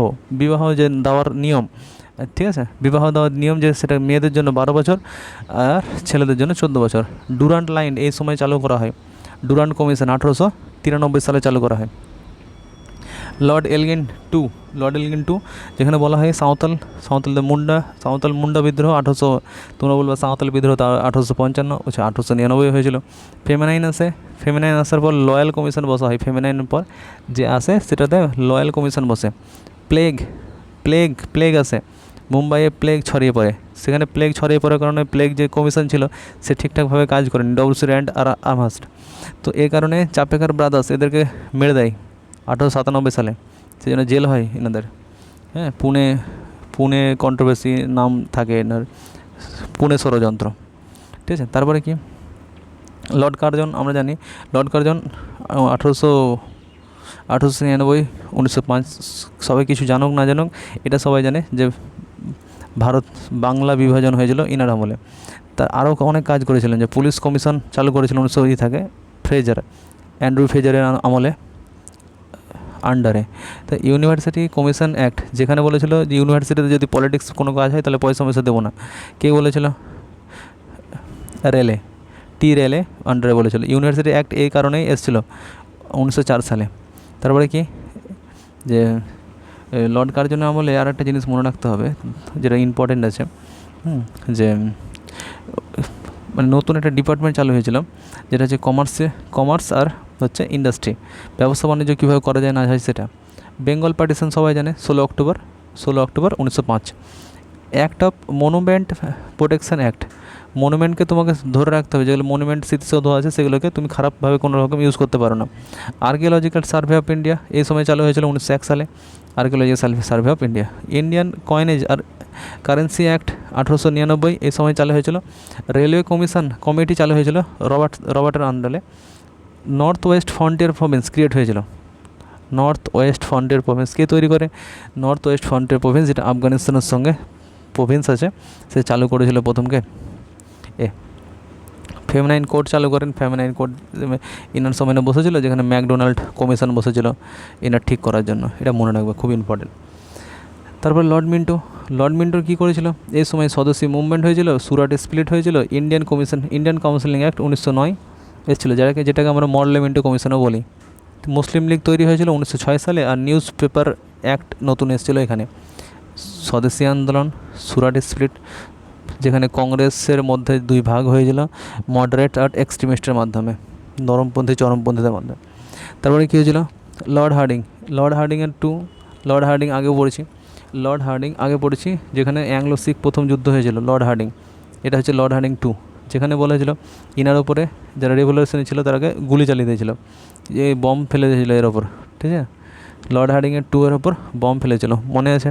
যে দেওয়ার নিয়ম, ঠিক আছে, বিবাহ দেওয়ার নিয়ম, যে সেটা মেয়েদের জন্য 12 বছর আর ছেলেদের জন্য 14 বছর। ডুরান্ট লাইন এই সময় চালু করা হয়। ডুরান্ট কমিশন 1893 সালে চালু করা হয়। লর্ড এলগিন টু, যেখানে বলা হয় সাঁওতাল মুন্ডা বিদ্রোহ 1800, তোমরা বলবে সাঁওতাল বিদ্রোহ 1855, 1899 হয়েছিল। ফেমিনাইন আসার পর লয়াল কমিশন বসা হয়। ফেমিনাইনের পর যে আসে সেটাতে লয়াল কমিশন বসে। প্লেগ আসে, মুম্বাইয়ে প্লেগ ছড়িয়ে পড়ে। সেখানে প্লেগ ছড়িয়ে পড়ার কারণে প্লেগ যে কমিশন ছিল সে ঠিকঠাকভাবে কাজ করেনি, ডব্লিউসি র্যান্ড আর আমহার্স্ট। তো এই কারণে চাপেকার ব্রাদার্স এদেরকে মেরে দেয় 1897 সালে, সেই জন্য জেল হয় এনাদের। হ্যাঁ, পুনে কন্ট্রোভার্সি নাম থাকে এনার, পুনে ষড়যন্ত্র, ঠিক আছে। তারপরে কি, লর্ড কার্জন আমরা জানি। লর্ড কার্জন 1899, 1905, সবাই কিছু জানুক না জানুক এটা সবাই জানে যে বাংলা বিভাজন হয়েছিল ইনার আমলে। তা আরও অনেক কাজ করেছিলেন, যে পুলিশ কমিশন চালু করেছিলেন 1920 থেকে অ্যান্ড্রু ফ্রেজারের আমলে আন্ডারে। তা ইউনিভার্সিটি কমিশন অ্যাক্ট, যেখানে বলেছিল যে ইউনিভার্সিটিতে যদি পলিটিক্স কোনো কাজ হয় তাহলে পয়সা দেবো না। কে বলেছিল, রেলে আন্ডারে বলেছিল। ইউনিভার্সিটি অ্যাক্ট এই কারণেই এসেছিল 1904 সালে। তারপরে কি, যে লর্ড কার্জনের আমলে আর একটা জিনিস মনে রাখতে হবে যেটা ইম্পর্টেন্ট আছে, যে মানে নতুন একটা ডিপার্টমেন্ট চালু হয়েছিল, যেটা হচ্ছে কমার্স আর হচ্ছে ইন্ডাস্ট্রি, ব্যবসা বাণিজ্য কীভাবে করা যায় না যায় সেটা। বেঙ্গল পার্টিশন সবাই জানে 16 October 1905। Act of monument protection act, মনুমেন্টকে তোমাকে ধরে রাখতে হবে, যেগুলো মনুমেন্ট স্মৃতিসৌধ আছে সেগুলোকে তুমি খারাপভাবে কোনো রকম ইউজ করতে পারো না। আর্কিওলজিক্যাল সার্ভে অফ ইন্ডিয়া এই সময় চালু হয়েছিল 1901 সালে। Archaeological survey of India. Indian coinage আর কারেন্সি অ্যাক্ট 1899 এই সময় চালু হয়েছিল। রেলওয়ে কমিটি চালু হয়েছিল রবার্টের আন্ডারে। North West frontier Province create হয়েছিল। নর্থ ওয়েস্ট ফ্রন্টিয়ার প্রভিন্স কে তৈরি করে, নর্থ ওয়েস্ট ফ্রন্টিয়ার প্রভিন্স, যেটা আফগানিস্তানের সঙ্গে প্রভিন্স আছে, সে চালু করেছিল প্রথমকে। ফেমিনাইন কোড চালু করেন। ফেমিনাইন কোড ইনার সময় বসেছিল, যেখানে ম্যাকডোনাল্ড কমিশন বসেছিল ইনার ঠিক করার জন্য, এটা মনে রাখবে, খুব ইম্পর্টেন্ট। তারপর লর্ড মিন্টোর কী করেছিল, এই সময় স্বদেশী মুভমেন্ট হয়েছিল, সুরাটে স্প্লিট হয়েছিল। ইন্ডিয়ান কাউন্সিলিং অ্যাক্ট 1909 এসেছিলো, যেটাকে আমরা মডেল কমিশনও বলি। মুসলিম লীগ তৈরি হয়েছিল 1906 সালে। আর নিউজ পেপার অ্যাক্ট নতুন এসেছিলো এখানে। স্বদেশী আন্দোলন, সুরাট স্প্লিট, যেখানে কংগ্রেসের মধ্যে দুই ভাগ হয়েছিল, মডারেট আর এক্সট্রিমিস্টের মাধ্যমে, নরমপন্থী চরমপন্থীদের মাধ্যমে। তারপরে কী হয়েছিল, লর্ড হার্ডিং আগে পড়েছি, যেখানে অ্যাংলো শিখ প্রথম যুদ্ধ হয়েছিল। লর্ড হার্ডিং, এটা হচ্ছে লর্ড হার্ডিং 2, যেখানে বলা হয়েছিল ইনার ওপরে যারা রেভলিউশনে ছিল তারাকে গুলি চালিয়ে দিয়েছিল, যে বম ফেলে দিয়েছিল এর ওপর, ঠিক আছে। লর্ড হার্ডিংয়ের 2 এর ওপর বম ফেলেছিল, মনে আছে?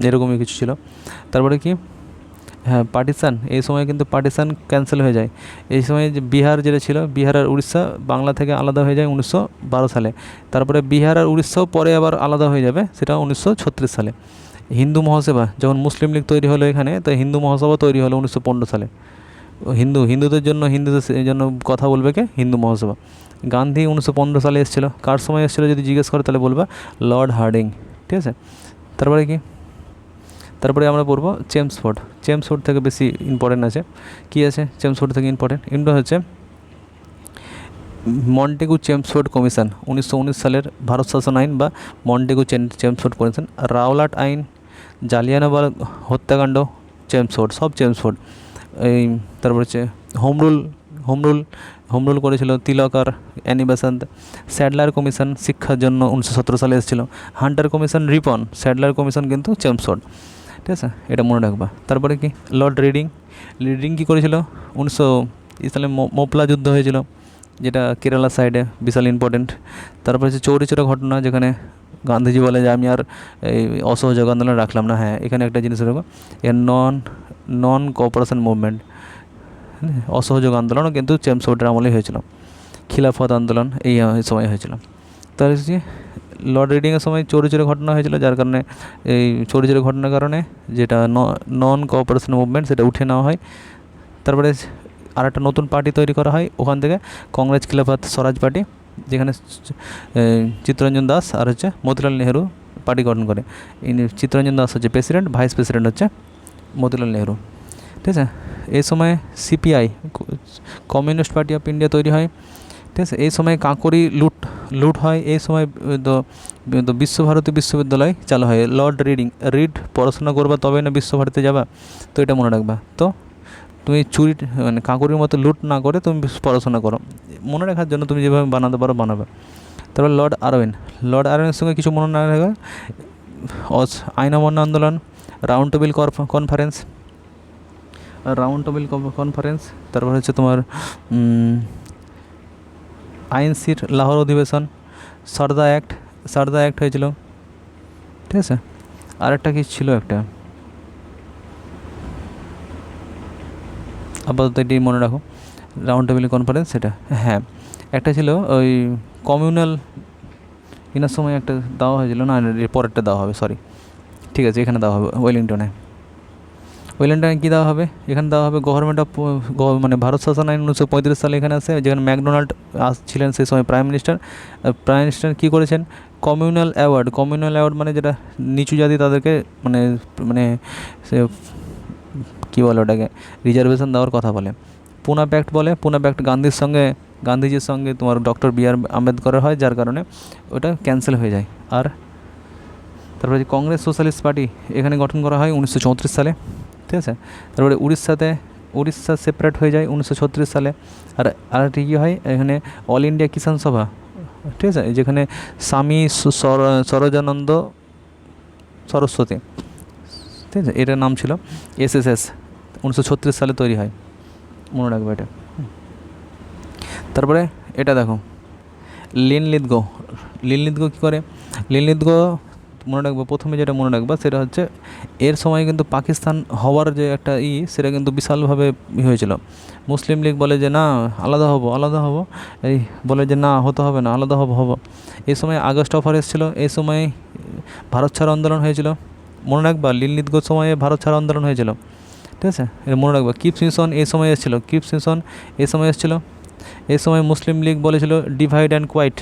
এরকমই কিছু ছিল। তারপরে কি, হ্যাঁ পার্টিশান, এই সময় কিন্তু পার্টিশান ক্যান্সেল হয়ে যায়। এই সময় যে বিহার যেটা ছিল, বিহার আর উড়িষ্যা বাংলা থেকে আলাদা হয়ে যায় 1912 সালে। তারপরে বিহার আর উড়িষ্যাও পরে আবার আলাদা হয়ে যাবে, সেটা 1936 সালে। হিন্দু মহাসভা, যখন মুসলিম লীগ তৈরি হলো এখানে, তো হিন্দু মহাসভা তৈরি হলো 1915 সালে। হিন্দুদের জন্য, হিন্দুদের জন্য কথা বলবে কে? হিন্দু মহাসভা। গান্ধী 1915 সালে এসেছিলো। কার সময় এসেছিলো যদি জিজ্ঞেস করে তাহলে বলবা লর্ড হার্ডিং। ঠিক আছে, তারপরে কি, তারপরে আমরা পড়বো চেমসফোর্ড। চেমসফোর্ড থেকে বেশি ইম্পর্টেন্ট আছে। কি আছে চেমসফোর্ড থেকে ইম্পর্টেন্ট? হচ্ছে মন্টেগু চেমসফোর্ড কমিশন, 1919 সালের ভারত শাসন আইন বা মন্টেগু চেমসফোর্ড কমিশন। রাওলাট আইন, জালিয়ানওয়ালা হত্যাকাণ্ড, চেমসফোর্ড, সব চেমসফোর্ড। এই তারপর হচ্ছে home rule, home rule home rule করেছিল তিলক আর অ্যানি বেসান্ত। স্যাডলার কমিশন শিক্ষার জন্য 1917 সালে এসেছিলো। Hunter commission Ripon, Sadler commission কিন্তু চেমসফোর্ড। ঠিক আছে, এটা মনে রাখবা। তারপরে কি লর্ড রিডিং, রিডিং কী করেছিল? 1900 সালে মোপলা যুদ্ধ হয়েছিল, যেটা কেরালা সাইডে, বিশাল ইম্পর্টেন্ট। তারপর হচ্ছে চৌরি চৌরা ঘটনা, যেখানে গান্ধীজি বলে যে আমি আর এই অসহযোগ আন্দোলন রাখলাম না। হ্যাঁ, এখানে একটা জিনিস রাখবো, এর নন কোঅপারেশন মুভমেন্ট, অসহযোগ আন্দোলনও কিন্তু চেমসফোর্ডের আমলেই হয়েছিল। খিলাফত আন্দোলন এই সময় হয়েছিল। তার হচ্ছে লর্ড রিডিংয়ের সময় চৌরি চৌরি ঘটনা হয়েছিল, যার কারণে এই চৌরি চৌরি ঘটনার কারণে যেটা নন কোঅপারেশন মুভমেন্ট সেটা উঠে নেওয়া হয়। তারপরে আর একটা নতুন পার্টি তৈরি করা হয় ওখান থেকে, কংগ্রেস খিলাফত স্বরাজ পার্টি, যেখানে চিত্তরঞ্জন দাস আর হচ্ছে মতিলাল নেহেরু পার্টি গঠন করে। চিত্তরঞ্জন দাস হচ্ছে প্রেসিডেন্ট, ভাইস প্রেসিডেন্ট হচ্ছে মতিলাল নেহেরু। ঠিক আছে, এই সময় CPI, communist party of India তৈরি হয়। ঠিক আছে, এই সময় কাঁকরি লুট হয়। এই সময় তো বিশ্বভারতী বিশ্ববিদ্যালয় চালু হয়। লর্ড রিড, পড়াশোনা করবা তবে না বিশ্বভারতীতে যাবা, তো এটা মনে রাখবা। তো তুমি চুরি মানে কাঁকরির মতো লুট না করে তুমি পড়াশোনা করো, মনে রাখার জন্য তুমি যেভাবে বানাতে পারো বানাবে। তারপর লর্ড আরওয়েনের সঙ্গে কিছু মনে না রাখা, আইন অমান্য আন্দোলন, রাউন্ড টেবিল কনফারেন্স। তারপর হচ্ছে তোমার আইনসির লাহোর অধিবেশন, সারদা অ্যাক্ট হয়েছিল। ঠিক আছে, আরেকটা কি ছিল একটা, আপাতত এটি মনে রাখো, রাউন্ড টেবিল কনফারেন্স সেটা। হ্যাঁ, একটা ছিল ওই কমিউনাল, এনার সময় একটা দেওয়া হয়েছিল না, পরেরটা দেওয়া হবে, সরি। ঠিক আছে, এখানে দেওয়া হবে ওয়েলিংটনে কী দেওয়া হবে? এখানে দেওয়া হবে গভর্নমেন্ট অফ, মানে ভারত শাসন আইন 1935 সালে এখানে আসে, যেখানে ম্যাকডোনাল্ড ছিলেন সেই সময় প্রাইম মিনিস্টার। কী করেছেন? কমিউনাল অ্যাওয়ার্ড মানে যেটা নিচু জাতি তাদেরকে মানে মানে সে কী বলে ওটাকে, রিজার্ভেশন দেওয়ার কথা বলে। পুনা প্যাক্ট বলে। পুনা প্যাক্ট গান্ধীজির সঙ্গে তোমার ডক্টর বি.আর. আম্বেদকরের হয়, যার কারণে ওটা ক্যান্সেল হয়ে যায়। আর তারপরে যে কংগ্রেস সোশ্যালিস্ট পার্টি এখানে গঠন করা হয় 1934 সালে। ঠিক আছে, তারপরে উড়িষ্যা সেপারেট হয়ে যায় 1936 সালে। আর আরেকটি কী হয় এখানে, অল ইন্ডিয়া কিষাণ সভা। ঠিক আছে, যেখানে স্বামী সরোজানন্দ সরস্বতী, ঠিক আছে, এটার নাম ছিল এসএসএস, 1936 সালে তৈরি হয়, মনে রাখবে এটা। তারপরে এটা দেখো, লিনলিথগো কী করে? লিনলিথগো মনে রাখবো, প্রথমে যেটা মনে রাখবা সেটা হচ্ছে এর সময় কিন্তু পাকিস্তান হওয়ার যে একটা সেটা কিন্তু বিশালভাবে হয়েছিল। মুসলিম লীগ বলে যে না আলাদা হব, এই বলে যে না হতে হবে না, আলাদা হব। এই সময় আগস্ট অফার এসেছিলো, এই সময় ভারত ছাড় আন্দোলন হয়েছিল, মনে রাখবা। লিনলিথগোর সময়ে ভারত ছাড় আন্দোলন হয়েছিল। ঠিক আছে, এটা মনে রাখবা। কিপস মিশন এই সময় এসেছিলো। এই সময় মুসলিম লীগ বলেছিল ডিভাইড অ্যান্ড কোয়াইট,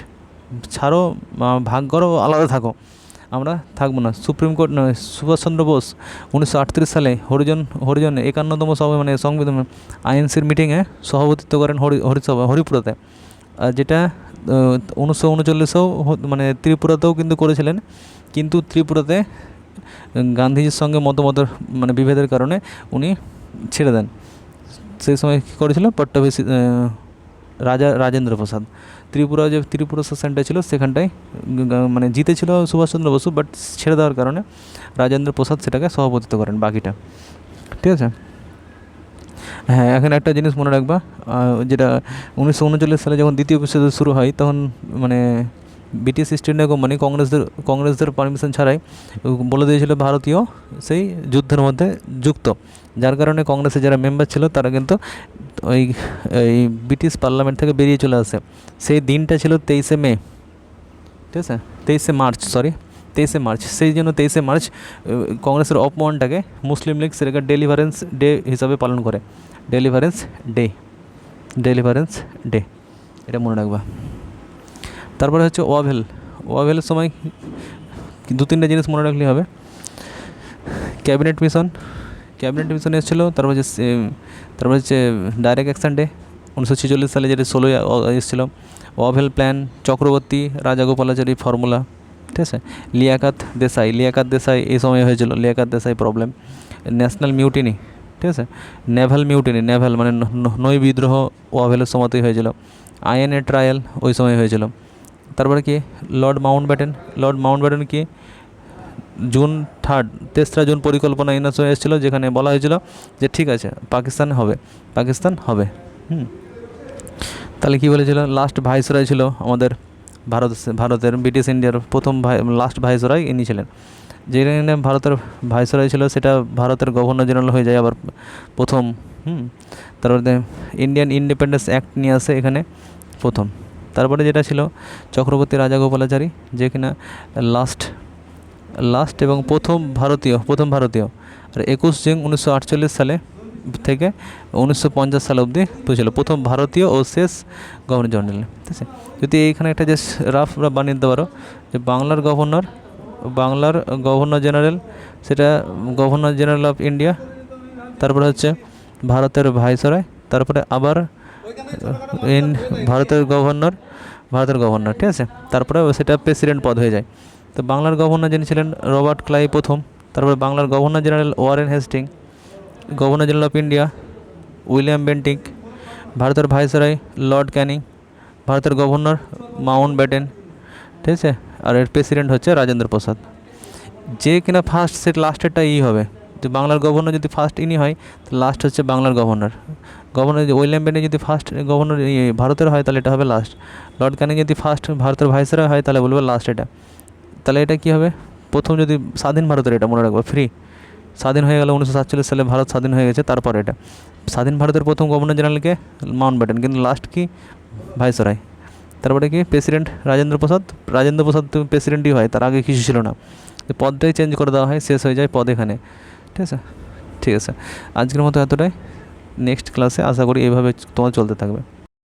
ছাড়ো, ভাগ করো, আলাদা থাকো, আমরা থাকবো না। সুপ্রিম কোর্ট সুভাষচন্দ্র বোস 1938 সালে হরিজন 51তম সভা মানে সংবিধান আইএনসির মিটিংয়ে সভাপতিত্ব করেন হরিপুরাতে, যেটা 1939-এও মানে ত্রিপুরাতেও কিন্তু করেছিলেন, কিন্তু ত্রিপুরাতে গান্ধীজির সঙ্গে মতামতের মানে বিভেদের কারণে উনি ছেড়ে দেন। সেই সময় কী করেছিল পট্টাভিষেক রাজেন্দ্র প্রসাদ। ত্রিপুরা সেশনটা ছিল সেখানটায় মানে জিতেছিল সুভাষচন্দ্র বসু, বাট ছেড়ে দেওয়ার কারণে রাজেন্দ্র প্রসাদ সেটাকে সভাপতিত্ব করেন বাকিটা। ঠিক আছে, হ্যাঁ, এখানে একটা জিনিস মনে রাখবা, যেটা 1939 সালে যখন দ্বিতীয় বিশ্বযুদ্ধ শুরু হয় তখন মানে ব্রিটিশ ইস্ট ইন্ডিয়া কোম্পানি কংগ্রেসদের পারমিশন ছাড়াই বলে দিয়েছিল ভারতীয় সেই যুদ্ধের মধ্যে যুক্ত, যার কারণে কংগ্রেসের যারা মেম্বার ছিল তারা কিন্তু ওই এই ব্রিটিশ পার্লামেন্ট থেকে বেরিয়ে চলে আসে। সেই দিনটা ছিল 23শে মে, ঠিক আছে, 23শে মার্চ। সেই জন্য 23শে মার্চ কংগ্রেসের অপমানটাকে মুসলিম লীগ সেটাকে ডেলিভারেন্স ডে হিসাবে পালন করে। ডেলিভারেন্স ডে, এটা মনে রাখবা। তারপরে হচ্ছে ওয়াভেলের সময় 2-3টা জিনিস মনে রাখলেই হবে। ক্যাবিনেট মিশন এসেছিলো। তারপর হচ্ছে ডাইরেক্ট অ্যাকশন ডে 1946 সালে, যেটা 16 এসেছিলো। Wavell plan, Chakraborty Rajagopalachari formula, ঠিক আছে। লিয়াকাত দেশাই এই সময় হয়েছিল, Liaquat Desai problem. National mutiny, ঠিক আছে। নেভাল মানে নৌ বিদ্রোহ ওয়াভেলের সময়তেই হয়েছিল। আইএনএ ট্রায়াল ওই সময় হয়েছিল। তারপরে কি লর্ড মাউন্টব্যাটেন কি জুন 3 জুন পরিকল্পনা ইনাসো এসেছিলো, যেখানে বলা হয়েছিল যে ঠিক আছে পাকিস্তান হবে। তাহলে কী বলেছিল, লাস্ট ভাইসরয় ছিল আমাদের ভারতের ব্রিটিশ ইন্ডিয়ার প্রথম লাস্ট ভাইসরয় ইনি ছিলেন। যেখানে ভারতের ভাইসরয় ছিল সেটা ভারতের গভর্নর জেনারেল হয়ে যায় আবার প্রথম। তারপরে ইন্ডিয়ান ইন্ডিপেন্ডেন্স অ্যাক্ট নিয়ে আসে এখানে প্রথম। তারপরে যেটা ছিল চক্রবর্তী রাজাগোপালাচারী, যে কিনা লাস্ট এবং প্রথম ভারতীয়। আর 21 জুন 1948 সালে থেকে 1950 সাল অবধি ছিল প্রথম ভারতীয় ও শেষ গভর্নর জেনারেল, ঠিক আছে। যদি এইখানে একটা যে রাফ বানিয়ে দিতে পারো যে বাংলার গভর্নর জেনারেল, সেটা গভর্নর জেনারেল অফ ইন্ডিয়া, তারপরে হচ্ছে ভারতের ভাইসরয়, তারপরে আবার ভারতের গভর্নর, ঠিক আছে। তারপরে সেটা প্রেসিডেন্ট পদ হয়ে যায়। তো বাংলার গভর্নর যিনি ছিলেন রবার্ট ক্লাই প্রথম। তারপরে বাংলার governor general Warren Hastings, governor general of India William Bentinck, ভারতের ভাইসরয় লর্ড ক্যানিং, ভারতের গভর্নর মাউন্টব্যাটেন, ঠিক আছে। আর এর প্রেসিডেন্ট হচ্ছে রাজেন্দ্র প্রসাদ। যে কিনা ফার্স্ট সেট লাস্টেরটা হবে, যে বাংলার গভর্নর যদি ফার্স্ট ইনি হয় তো লাস্ট হচ্ছে বাংলার গভর্নর। উইলিয়াম বেন্টিক যদি ফার্স্ট গভর্নর ভারতের হয় তাহলে এটা হবে লাস্ট। লর্ড ক্যানিং যদি ফার্স্ট ভারতের ভাইসরয় হয় তাহলে বলবে লাস্ট এটা। তাহলে এটা কী হবে, প্রথম যদি স্বাধীন ভারতের, এটা মনে রাখবো, স্বাধীন হয়ে গেল 1947 সালে, ভারত স্বাধীন হয়ে গেছে। তারপর এটা স্বাধীন ভারতের প্রথম গভর্নর জেনারেলকে মাউন্টব্যাটেন, কিন্তু লাস্ট কি ভাইসরয়। তারপরে কি প্রেসিডেন্ট রাজেন্দ্র প্রসাদ তো প্রেসিডেন্টই হয়, তার আগে কিছু ছিল না, পদটাই চেঞ্জ করে দেওয়া হয়, শেষ হয়ে যায় পদ এখানে, ঠিক আছে। আজকের মতো এতটাই। নেক্সট ক্লাসে আশা করি এইভাবে তোমার চলতে থাকবে।